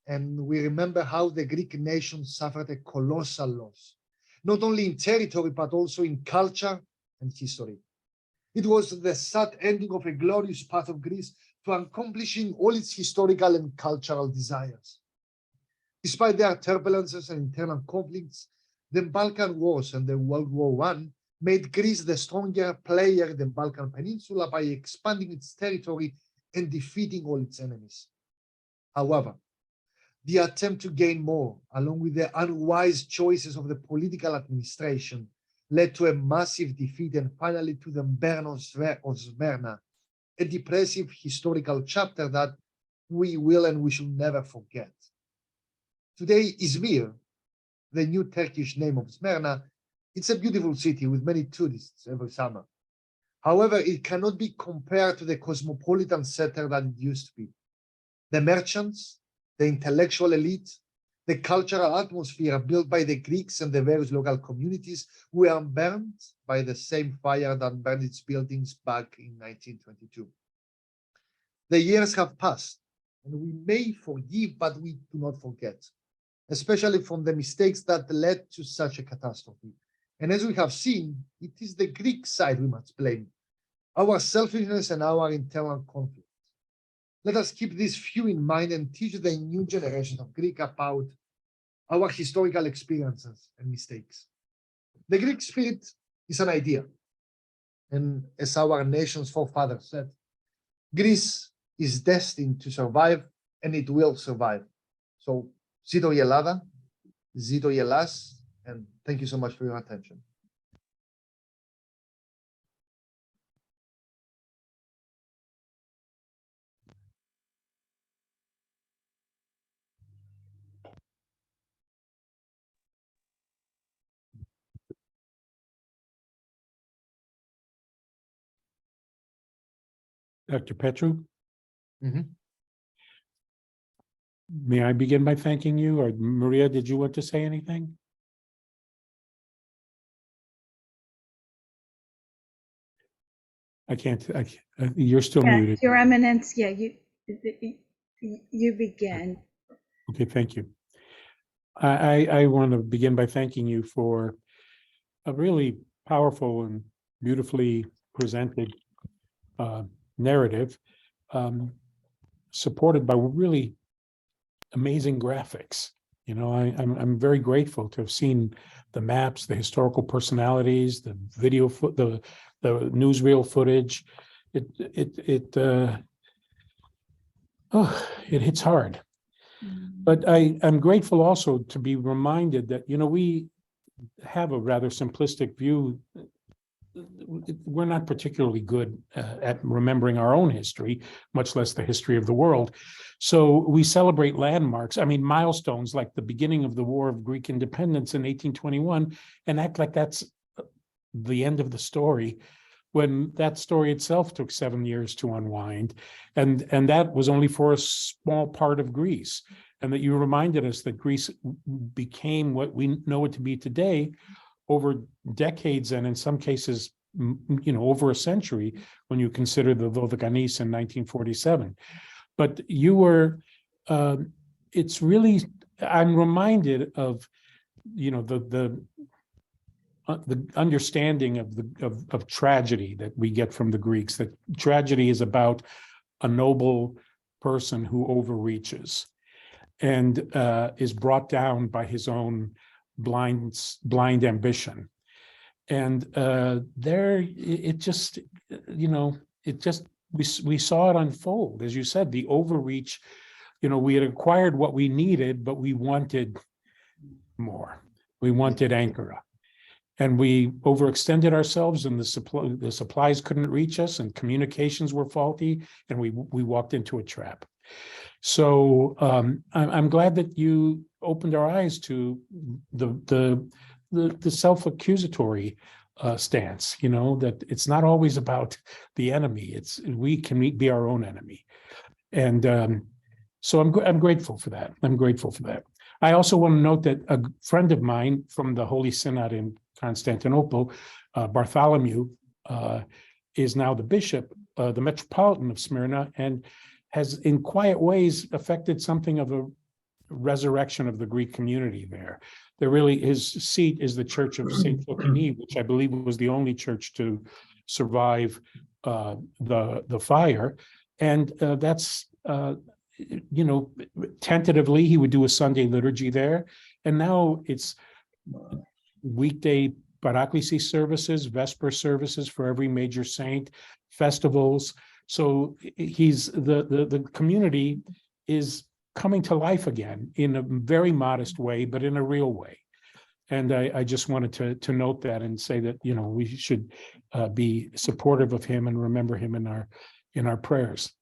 And we remember how the Greek nation suffered a colossal loss, not only in territory, but also in culture and history. It was the sad ending of a glorious path of Greece to accomplishing all its historical and cultural desires. Despite their turbulences and internal conflicts, the Balkan Wars and the World War I made Greece the stronger player in the Balkan Peninsula by expanding its territory and defeating all its enemies. However, the attempt to gain more, along with the unwise choices of the political administration, led to a massive defeat and finally to the burn of Smyrna, a depressive historical chapter that we will and we should never forget. Today, Izmir, the new Turkish name of Smyrna, it's a beautiful city with many tourists every summer. However, it cannot be compared to the cosmopolitan center that it used to be. The merchants, the intellectual elite, the cultural atmosphere built by the Greeks and the various local communities were burned by the same fire that burned its buildings back in 1922. The years have passed, and we may forgive, but we do not forget, especially from the mistakes that led to such a catastrophe. And as we have seen, it is the Greek side we must blame, our selfishness and our internal conflict. Let us keep this view in mind and teach the new generation of Greek about our historical experiences and mistakes. The Greek spirit is an idea. And as our nation's forefathers said, Greece is destined to survive and it will survive. So, Zito η Ελλάδα, Zito η Ελλάς, and thank you so much for your attention. Dr. Petrou, Mm-hmm. may I begin by thanking you? Or Maria, did you want to say anything? I can't, you're still Yeah, muted. Your Eminence, yeah, you begin. Okay, thank you. I want to begin by thanking you for a really powerful and beautifully presented narrative, supported by really amazing graphics. You know, I'm very grateful to have seen the maps, the historical personalities, the video, the newsreel footage. It hits hard. But I'm grateful also to be reminded that, you know, we have a rather simplistic view. We're not particularly good at remembering our own history, much less the history of the world. So we celebrate landmarks, I mean, milestones like the beginning of the War of Greek Independence in 1821, and act like that's the end of the story, when that story itself took 7 years to unwind. And that was only for a small part of Greece. And that you reminded us that Greece became what we know it to be today over decades, and in some cases, you know, over a century, when you consider the Vaticanese in 1947. But you were, it's really, I'm reminded of, you know, the understanding of tragedy that we get from the Greeks, that tragedy is about a noble person who overreaches and is brought down by his own blind ambition. And we saw it unfold. As you said, the overreach, we had acquired what we needed, but we wanted more. We wanted Ankara. And we overextended ourselves, and the supplies couldn't reach us, and communications were faulty, and we walked into a trap. So I'm glad that you opened our eyes to the self-accusatory stance. That it's not always about the enemy. We can be our own enemy, and so I'm grateful for that. I'm grateful for that. I also want to note that a friend of mine from the Holy Synod in Constantinople, Bartholomew, is now the bishop, the Metropolitan of Smyrna, and has in quiet ways affected something of a resurrection of the Greek community there. His seat is the Church of St. Philocene, which I believe was the only church to survive the fire. And that's, tentatively he would do a Sunday liturgy there. And now it's weekday Paraklesis services, Vesper services for every major saint, festivals. So the community is coming to life again in a very modest way, but in a real way. And I just wanted to note that and say that, we should be supportive of him and remember him in our prayers.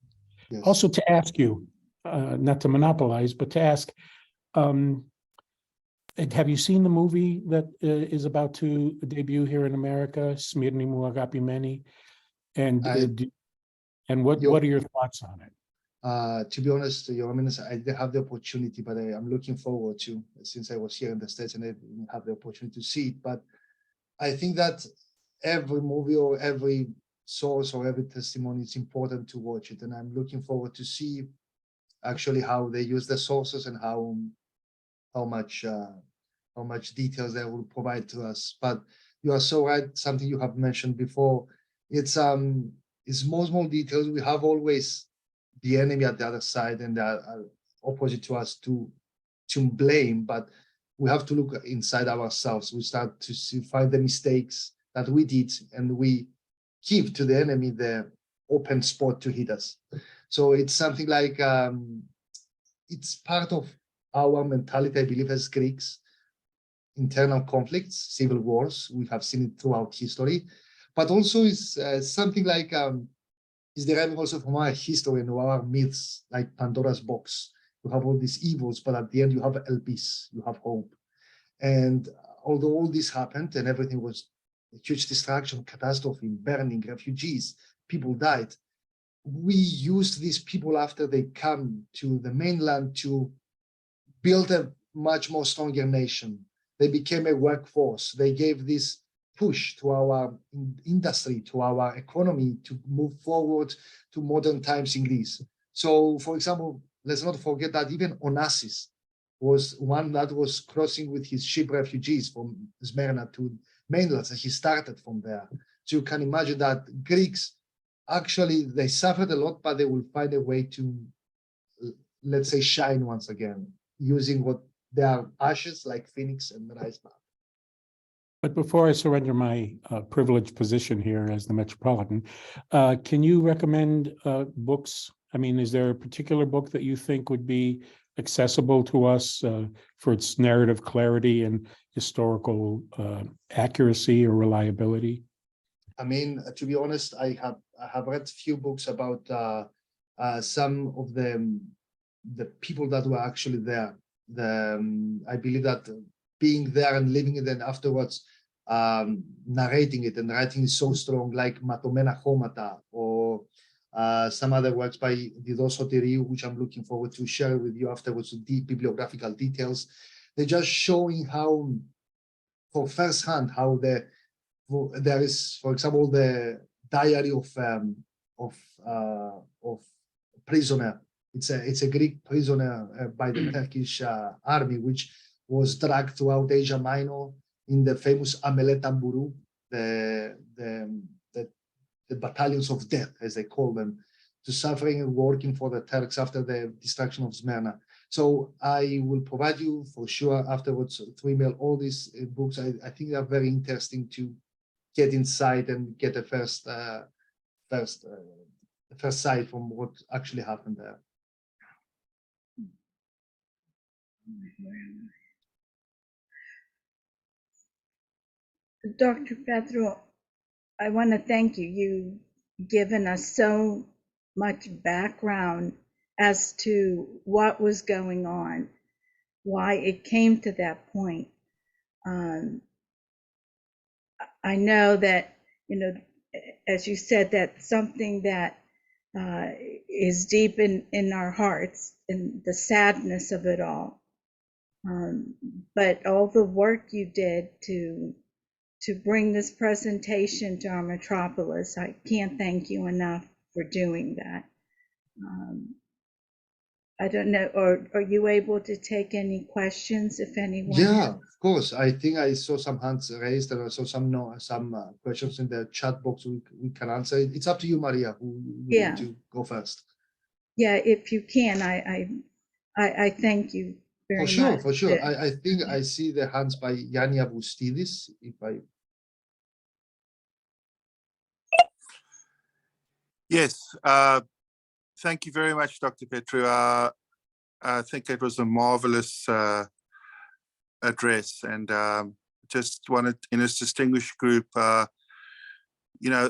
Yes. Also to ask you, not to monopolize, but to ask, have you seen the movie that is about to debut here in America, Smyrna Muagapimeni? And what are your thoughts on it? To be honest, Your Eminence, I didn't have the opportunity, but I'm looking forward to, since I was here in the States and I didn't have the opportunity to see it. But I think that every movie or every source or every testimony is important to watch it. And I'm looking forward to see actually how they use the sources and how much details they will provide to us. But you are so right, something you have mentioned before. It's small details. We have always the enemy at the other side and opposite to us to blame, but we have to look inside ourselves. We start to find the mistakes that we did, and we give to the enemy the open spot to hit us. So it's something like it's part of our mentality, I believe, as Greeks. Internal conflicts, civil wars, we have seen it throughout history, but also is something like is deriving also from our history and our myths, like Pandora's box. You have all these evils, but at the end you have Elpis, you have hope. And although all this happened and everything was a huge destruction, catastrophe, burning, refugees, people died, we used these people after they come to the mainland to build a much more stronger nation. They became a workforce. They gave this push to our industry, to our economy, to move forward to modern times in Greece. So, for example, let's not forget that even Onassis was one that was crossing with his ship refugees from Smyrna to mainland, and he started from there. So you can imagine that Greeks, actually, they suffered a lot, but they will find a way to, let's say, shine once again, using what their ashes like phoenix and rise back. But before I surrender my privileged position here as the Metropolitan, can you recommend books? I mean, is there a particular book that you think would be accessible to us for its narrative clarity and historical accuracy or reliability? I mean, to be honest, I have read few books about some of the people that were actually there. I believe that being there and living it, and afterwards narrating it and writing is so strong, like Matomena Homata or some other works by Didos Sotiriou, which I'm looking forward to share with you afterwards, deep bibliographical details. They're just showing how, for first hand, how there is, for example, the diary of prisoner. It's a Greek prisoner by the Turkish army, which was dragged throughout Asia Minor in the famous Amelet Tamburu, the battalions of death, as they call them, to suffering and working for the Turks after the destruction of Smyrna. So I will provide you for sure afterwards through email all these books. I think they are very interesting to get inside and get a first sight from what actually happened there. Dr. Petrou, I want to thank you. You've given us so much background as to what was going on, why it came to that point. I know that, you know, as you said, that's something that is deep in our hearts, and the sadness of it all. But all the work you did to bring this presentation to our metropolis, I can't thank you enough for doing that. I don't know, or are you able to take any questions if anyone? Yeah, of course. I think I saw some hands raised and I saw some questions in the chat box we can answer. It's up to you, Maria, who you want to go first. Yeah, if you can, I thank you very much. For sure. I think I see the hands by Yanni Avustidis. Yes, thank you very much, Dr. Petrou. I think it was a marvelous address, and just wanted, in this distinguished group, you know,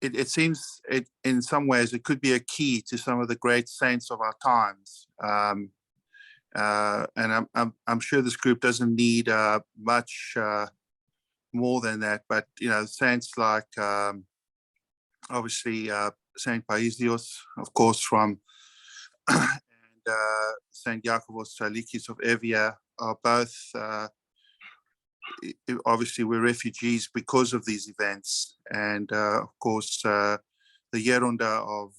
it seems in some ways it could be a key to some of the great saints of our times. And I'm sure this group doesn't need much more than that, but you know, saints like obviously Saint Paisios, of course, from and Saint Iakovos Salikis of Evia are both obviously we're refugees because of these events, and of course the Geronda of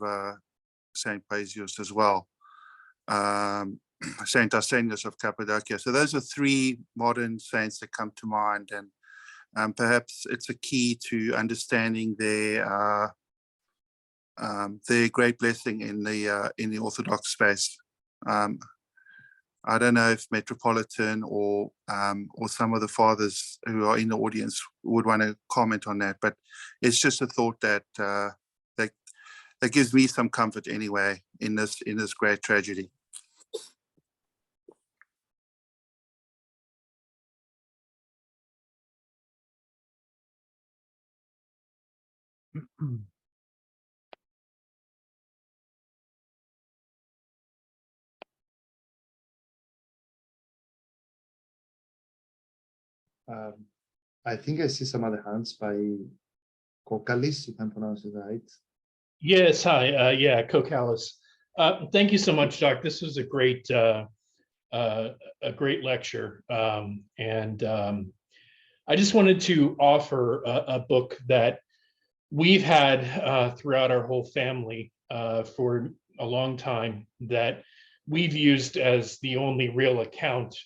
Saint Paisios as well. Saint Arsenios of Cappadocia. So those are three modern saints that come to mind, and perhaps it's a key to understanding their great blessing in the Orthodox space. I don't know if Metropolitan or some of the fathers who are in the audience would want to comment on that, but it's just a thought that that gives me some comfort anyway in this great tragedy. I think I see some other hands by Kokalis, if I'm pronouncing it right. Yes, hi. Yeah, Kokalis. Thank you so much, Doc. This was a great lecture, and I just wanted to offer a book that we've had throughout our whole family for a long time, that we've used as the only real account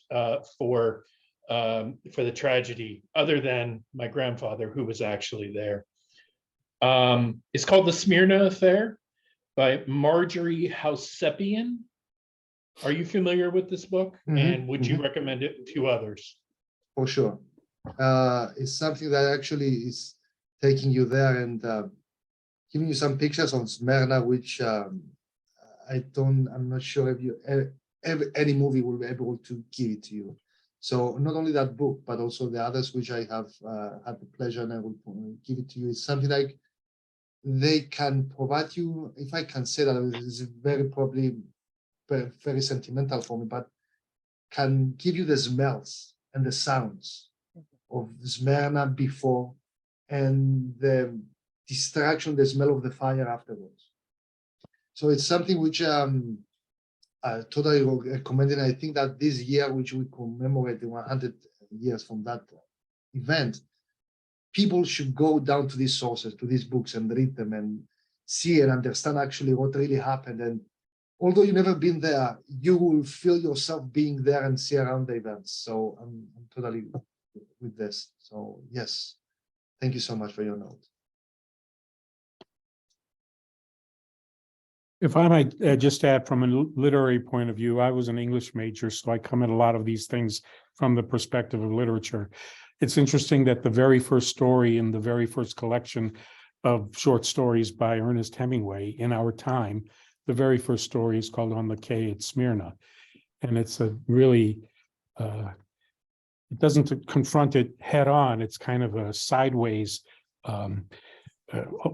for the tragedy, other than my grandfather, who was actually there. It's called The Smyrna Affair by Marjorie Housepian. Are you familiar with this book? And would you recommend it to others? For sure. It's something that actually is taking you there and giving you some pictures on Smyrna, which I'm not sure if any movie will be able to give it to you. So not only that book, but also the others which I have had the pleasure, and I will give it to you. It's something like they can provide you, if I can say that, it's probably very sentimental for me, but can give you the smells and the sounds of Smyrna before, and the distraction, the smell of the fire afterwards. So it's something which I totally recommend. And I think that this year, which we commemorate the 100 years from that event, people should go down to these sources, to these books, and read them and see and understand actually what really happened. And although you've never been there, you will feel yourself being there and see around the events. So I'm totally with this. So yes, thank you so much for your note. If I might just add from a literary point of view, I was an English major, so I come at a lot of these things from the perspective of literature. It's interesting that the very first story in the very first collection of short stories by Ernest Hemingway in our time, the very first story is called On the Quay at Smyrna. And it's a really, it doesn't confront it head on. It's kind of a sideways,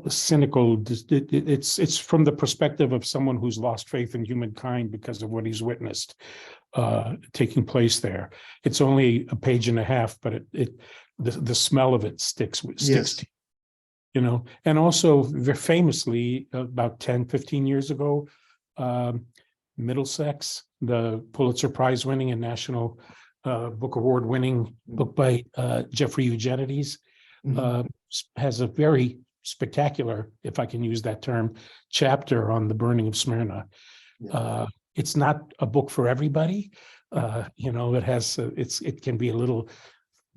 cynical. It's from the perspective of someone who's lost faith in humankind because of what he's witnessed taking place there. It's only a page and a half, but the smell of it sticks Yes. to you know. And also very famously about 10-15 years ago, Middlesex, the Pulitzer Prize winning and National Book Award winning book by Jeffrey Eugenides, has a very spectacular, if I can use that term, chapter on the burning of Smyrna. Yeah. It's not a book for everybody. You know, it has it can be a little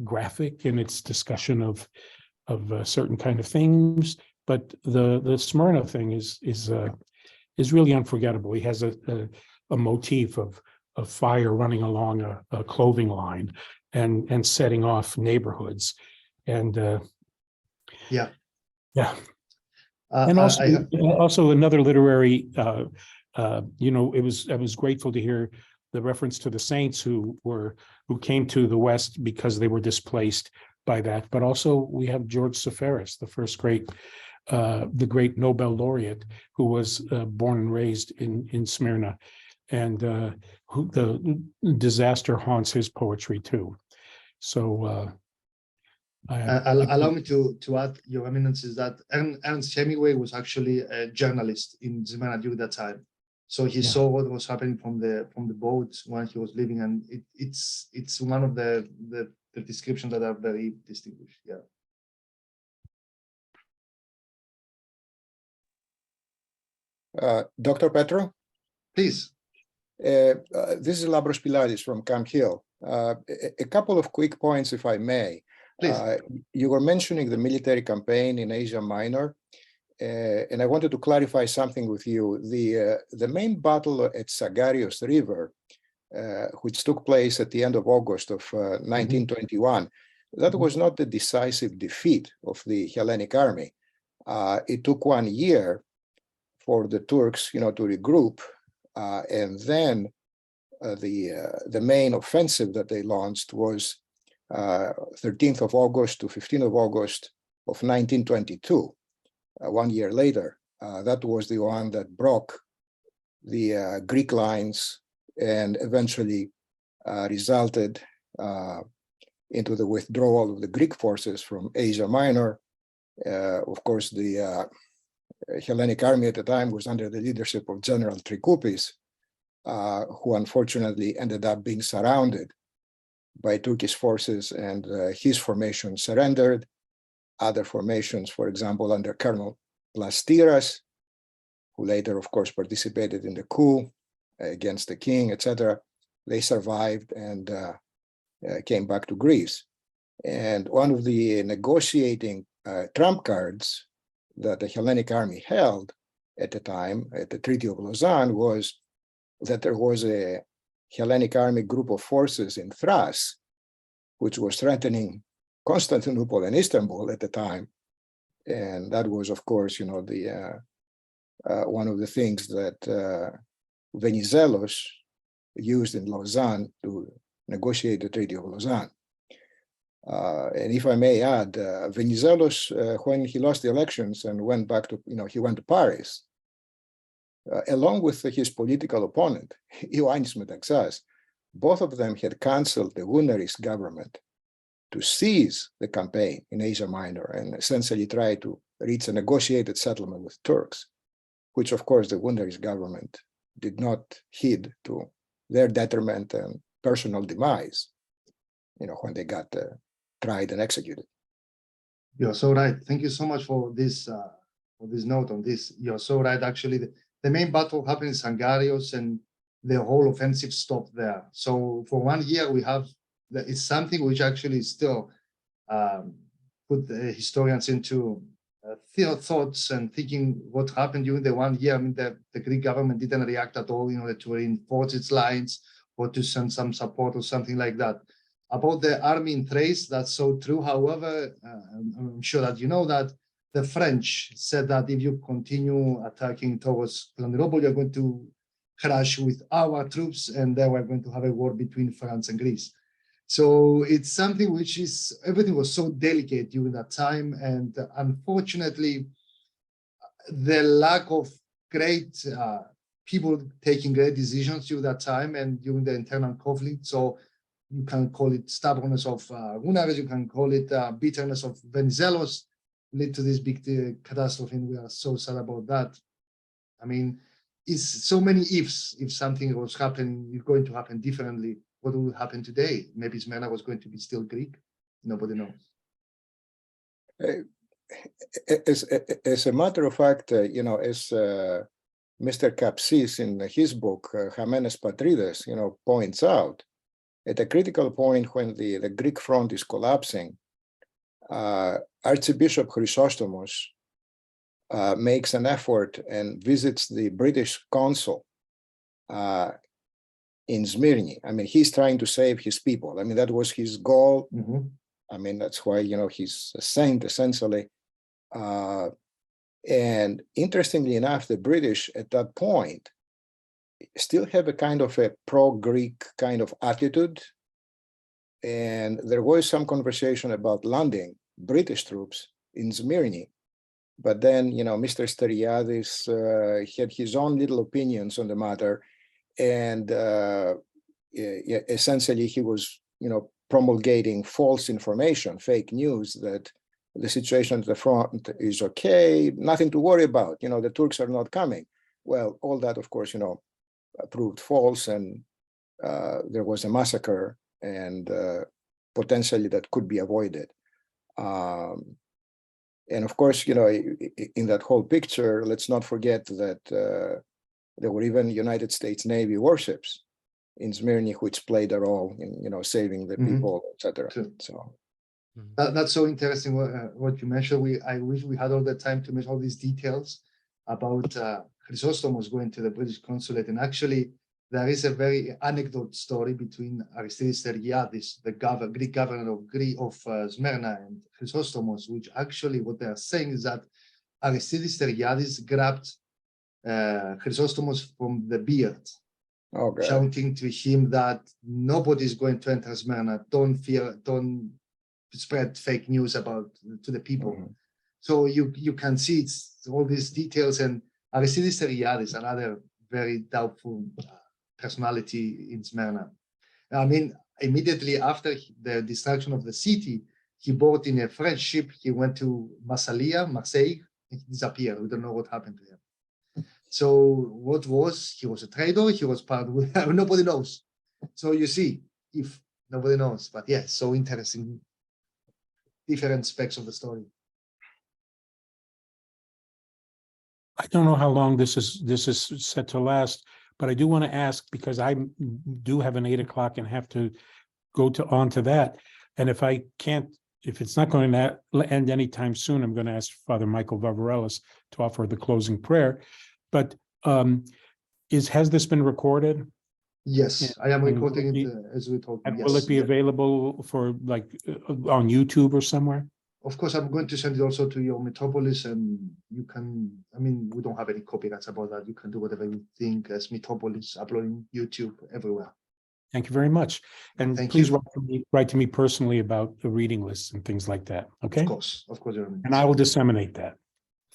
graphic in its discussion of certain kind of things, but the Smyrna thing is really unforgettable. He has a motif of fire running along a clothing line and setting off neighborhoods, and Yeah. And also another literary, you know, I was grateful to hear the reference to the saints who came to the West because they were displaced by that. But also we have George Seferis, the great Nobel laureate, who was born and raised in Smyrna, and who the disaster haunts his poetry too. So allow me to add, Your Eminence, is that Ernest Hemingway was actually a journalist in Smyrna during that time. So he saw what was happening from the boats when he was living, and it's one of the descriptions that are very distinguished. Yeah. Dr. Petrou? Please. This is Labros Pilaris from Camp Hill. A couple of quick points, if I may. Please. You were mentioning the military campaign in Asia Minor, and I wanted to clarify something with you. The main battle at Sagarios River, which took place at the end of August of 1921, that was not the decisive defeat of the Hellenic army. It took 1 year for the Turks, to regroup, and then the main offensive that they launched was 13th of August to 15th of August of 1922. 1 year later, that was the one that broke the Greek lines and eventually resulted into the withdrawal of the Greek forces from Asia Minor. Of course, the Hellenic army at the time was under the leadership of General Trikoupis, who unfortunately ended up being surrounded by Turkish forces, and his formation surrendered. Other formations, for example, under Colonel Plastiras, who later, of course, participated in the coup against the king, etc., they survived and came back to Greece. And one of the negotiating trump cards that the Hellenic army held at the time, at the Treaty of Lausanne, was that there was a Hellenic army group of forces in Thrace, which was threatening Constantinople and Istanbul at the time. And that was, of course, one of the things that Venizelos used in Lausanne to negotiate the Treaty of Lausanne. And if I may add, Venizelos, when he lost the elections and went back to, he went to Paris, along with his political opponent, Ioannis Metaxas, both of them had canceled the Wunderist government to seize the campaign in Asia Minor and essentially try to reach a negotiated settlement with Turks, which, of course, the Wunderist government did not heed, to their detriment and personal demise, when they got tried and executed. You're so right. Thank you so much for this note on this. You're so right. Actually, the main battle happened in Sangarios, and the whole offensive stopped there. So for 1 year, we have it's something which actually still put the historians into thoughts and thinking what happened during the 1 year. I mean, the Greek government didn't react at all in order to reinforce its lines or to send some support or something like that. About the army in Thrace, that's so true. However, I'm sure that you know that the French said that if you continue attacking towards Constantinople, you're going to crash with our troops, and then we're going to have a war between France and Greece. So it's something which is, everything was so delicate during that time. And unfortunately, the lack of great people taking great decisions during that time and during the internal conflict. So you can call it stubbornness of Gunares, you can call it bitterness of Venizelos, lead to this big catastrophe, and we are so sad about that. I mean, it's so many ifs. If something was happening, it's going to happen differently. What will happen today? Maybe Smyrna was going to be still Greek. Nobody knows. As a matter of fact, you know, as Mr. Kapsis in his book, Hamenes Patrides, you know, points out, at a critical point when the Greek front is collapsing, Archbishop Chrysostomos makes an effort and visits the British consul in Smyrna. I mean, he's trying to save his people. I mean, that was his goal. Mm-hmm. I mean, that's why, you know, he's a saint, essentially. And interestingly enough, the British at that point still have a kind of a pro-Greek kind of attitude. And there was some conversation about landing British troops in Smyrna. But then, you know, Mr. Steriadis had his own little opinions on the matter. And essentially, he was, you know, promulgating false information, fake news, that the situation at the front is okay, nothing to worry about. You know, the Turks are not coming. Well, all that, of course, you know, proved false, and there was a massacre, and potentially that could be avoided. And of course, you know, in that whole picture, let's not forget that there were even United States Navy warships in Smyrna, which played a role in, you know, saving the people, etc. So that's so interesting what you mentioned. I wish we had all the time to mention all these details about Chrysostomos going to the British consulate. And actually, there is a very anecdote story between Aristides Steriadis, the Greek governor of Smyrna, and Chrysostomos, which actually what they are saying is that Aristides Steriadis grabbed Chrysostomos from the beard, shouting to him that nobody is going to enter Smyrna. Don't fear, don't spread fake news about to the people. So you can see it's all these details. And Aristides Steriadis, another very doubtful personality in Smyrna. I mean, immediately after the destruction of the city, he bought in a French ship. He went to Marseille. He disappeared. We don't know what happened to him. So he was a traitor. He was part of, nobody knows. So you see, if nobody knows, but yeah, so interesting, different specs of the story. I don't know how long this is set to last, but I do want to ask, because I do have an 8 o'clock and have to go on to that. And if it's not going to end anytime soon, I'm going to ask Father Michael Varvarelis to offer the closing prayer. But has this been recorded? Yes, I am recording it as we talk. And will it be available for like on YouTube or somewhere? Of course, I'm going to send it also to your Metropolis, and you can, I mean, we don't have any copyrights about that. You can do whatever you think as Metropolis, uploading YouTube everywhere. Thank you very much. And please write to me personally about the reading lists and things like that. Okay. Of course. And I will disseminate that.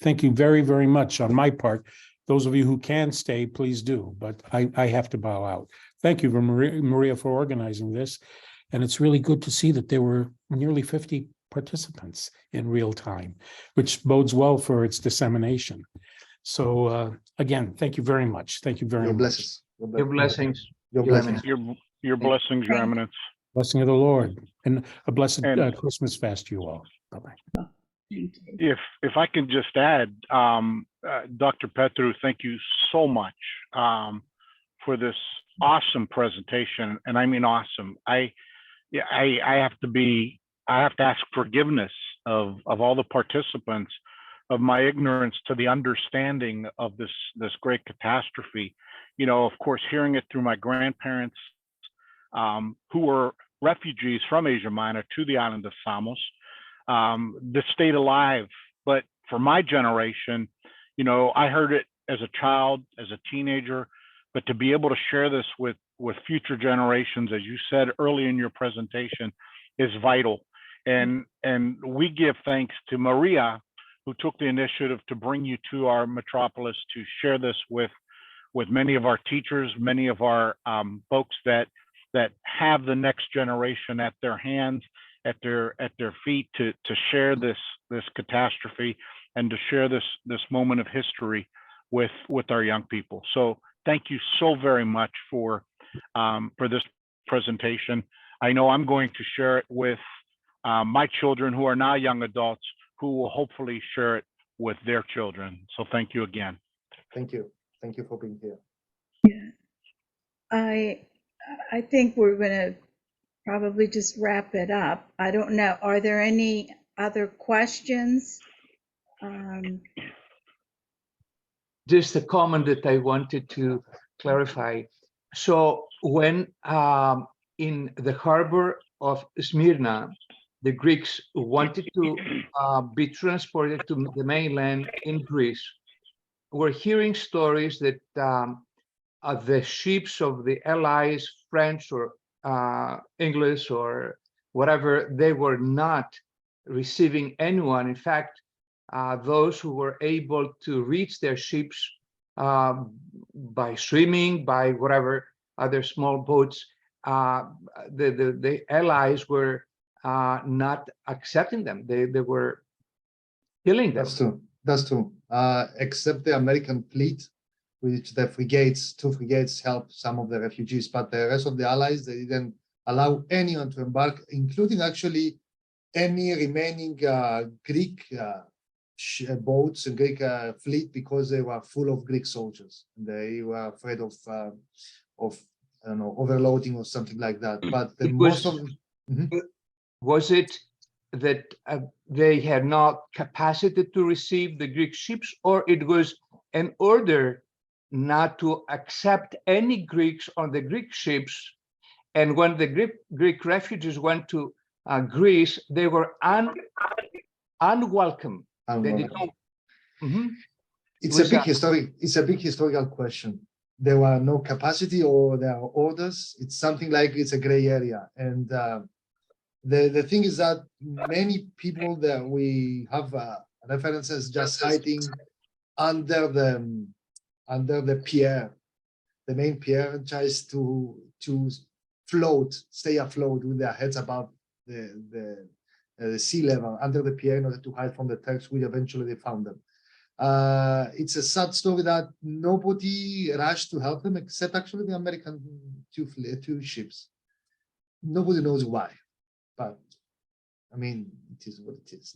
Thank you very, very much on my part. Those of you who can stay, please do, but I have to bow out. Thank you, Maria, for organizing this. And it's really good to see that there were nearly 50 participants in real time, which bodes well for its dissemination. So again, thank you very much. Thank you very much. Your blessings. Your blessings. Your blessings, Your Eminence. Blessing of the Lord, and a blessed Christmas fast to you all. Bye-bye. If I can just add, Dr. Petrou, thank you so much for this awesome presentation, and I mean awesome. I have to ask forgiveness of all the participants my ignorance to the understanding of this great catastrophe. You know, of course, hearing it through my grandparents, who were refugees from Asia Minor to the island of Samos, that stayed alive. But for my generation, you know, I heard it as a child, as a teenager, but to be able to share this with future generations, as you said early in your presentation, is vital. And we give thanks to Maria, who took the initiative to bring you to our Metropolis to share this with many of our teachers, many of our folks that have the next generation at their hands, at their feet, to share this catastrophe and to share this moment of history with our young people. So thank you so very much for this presentation. I know I'm going to share it with my children, who are now young adults, who will hopefully share it with their children. So thank you again. Thank you. Thank you for being here. Yeah. I think we're going to probably just wrap it up. I don't know. Are there any other questions? Just a comment that I wanted to clarify. So when in the harbor of Smyrna, the Greeks wanted to be transported to the mainland in Greece, we're hearing stories that the ships of the Allies, French or English or whatever, they were not receiving anyone. In fact, those who were able to reach their ships by swimming, by whatever other small boats, the Allies were not accepting them. They were killing them. That's true. That's true. Except the American fleet, which the frigates, 2 frigates, helped some of the refugees, but the rest of the Allies, they didn't allow anyone to embark, including actually any remaining Greek boats and Greek fleet, because they were full of Greek soldiers. They were afraid of I don't know, overloading or something like that. But the most of was it that they had not capacity to receive the Greek ships, or it was an order not to accept any Greeks on the Greek ships? And when the Greek refugees went to Greece, they were unwelcome. They did not. It's a big historical question. There were no capacity, or there are orders. It's something like it's a gray area. And the thing is that many people that we have references just hiding under the pier. The main pier tries to float, stay afloat with their heads above the sea level under the pier in order to hide from the Turks, which eventually they found them. It's a sad story that nobody rushed to help them, except actually the American two ships. Nobody knows why, but I mean, it is what it is.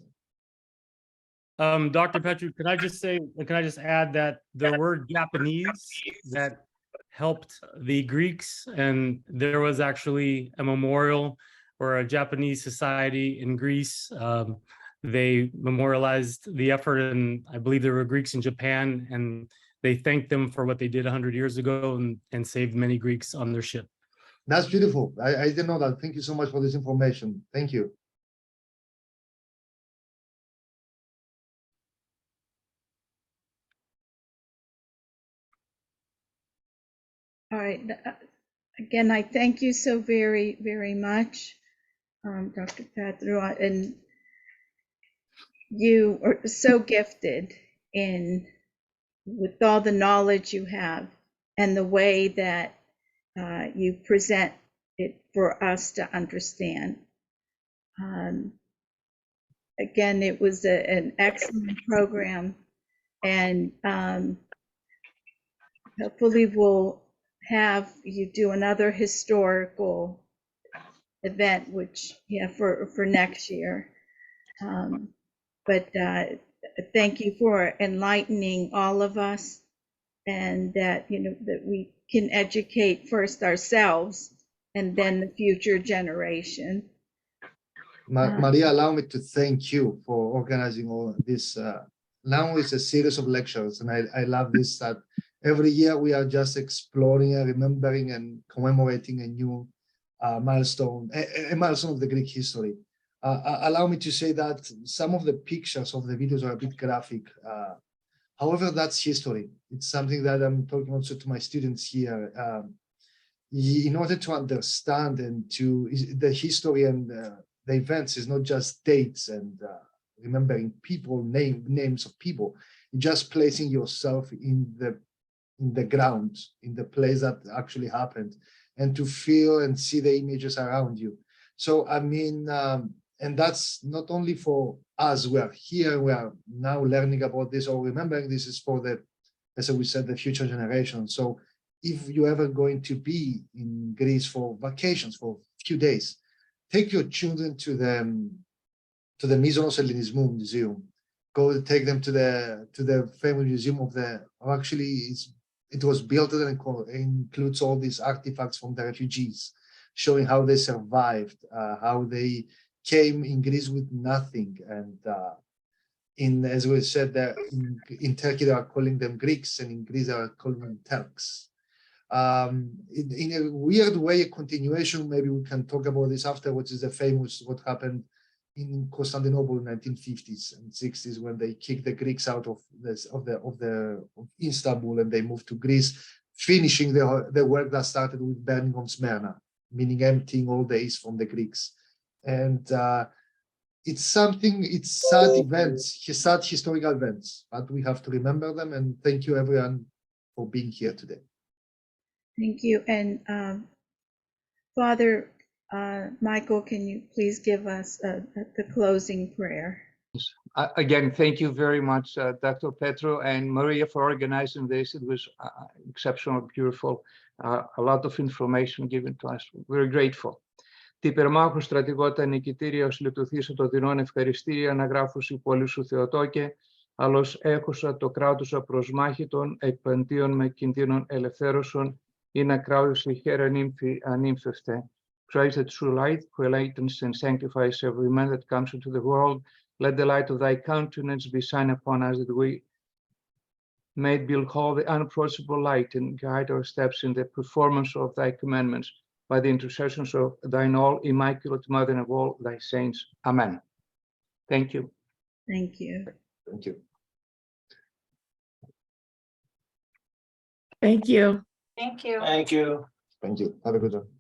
Dr. Petrou, can I just add that there were Japanese that helped the Greeks, and there was actually a memorial or a Japanese society in Greece. They memorialized the effort, and I believe there were Greeks in Japan, and they thanked them for what they did 100 years ago and saved many Greeks on their ship. That's beautiful. I didn't know that. Thank you so much for this information. Thank you. All right. Again, I thank you so very, very much, Dr. Petrou, and you are so gifted with all the knowledge you have and the way that you present it for us to understand. Again, it was an excellent program, and hopefully we'll have you do another historical event, which for next year. But thank you for enlightening all of us, and that that we can educate first ourselves and then the future generation. Maria, allow me to thank you for organizing all this now it's a series of lectures, and I love this, that every year we are just exploring and remembering and commemorating a new milestone, a milestone of the Greek history. Allow me to say that some of the pictures of the videos are a bit graphic. However, that's history. It's something that I'm talking also to my students here. In order to understand and the history and the events is not just dates and remembering people, names of people. It's just placing yourself in the ground, in the place that actually happened, and to feel and see the images around you. So, I mean, and that's not only for us, we are here, we are now learning about this or remembering this, is for the, as we said, the future generation. So if you're ever going to be in Greece for vacations for a few days, take your children to the Myzonos Ellinismou Museum. Go take them to the famous museum of it was built and includes all these artifacts from the refugees, showing how they survived, how they came in Greece with nothing. And as we said, in Turkey, they are calling them Greeks, and in Greece, they are calling them Turks. In a weird way, a continuation, maybe we can talk about this afterwards, is the famous what happened in Constantinople in 1950s and 60s, when they kicked the Greeks out of Istanbul, and they moved to Greece, finishing the work that started with burning of Smyrna, meaning emptying all the east from the Greeks. And it's sad events, sad historical events, but we have to remember them. And thank you everyone for being here today. Thank you. And Father Michael, can you please give us the closing prayer? Again, thank you very much, Dr. Petrou and Maria, for organizing this. It was exceptional, beautiful, a lot of information given to us. We're grateful. Τη υπερμάχου στρατηγότητα νικητήρια ως λειτουργήσα το δεινόν ευχαριστήρια αναγράφουσι πόλη σου Θεοτόκε, αλλος έχουσα το κράτος απροσμάχητον, εκπαντίον με κινδύνων ελευθέρωσον, ή να κράουσι χέρα ανήμφευτε. Praise the true light, who enlightens and sanctifies every man that comes into the world. Let the light of thy countenance be shine upon us, that we may behold the unapproachable light and guide our steps in the performance of thy commandments, by the intercessions of thine all immaculate mother and of all thy saints. Amen. Thank you. Thank you. Thank you. Thank you. Thank you. Thank you. Thank you. Have a good one.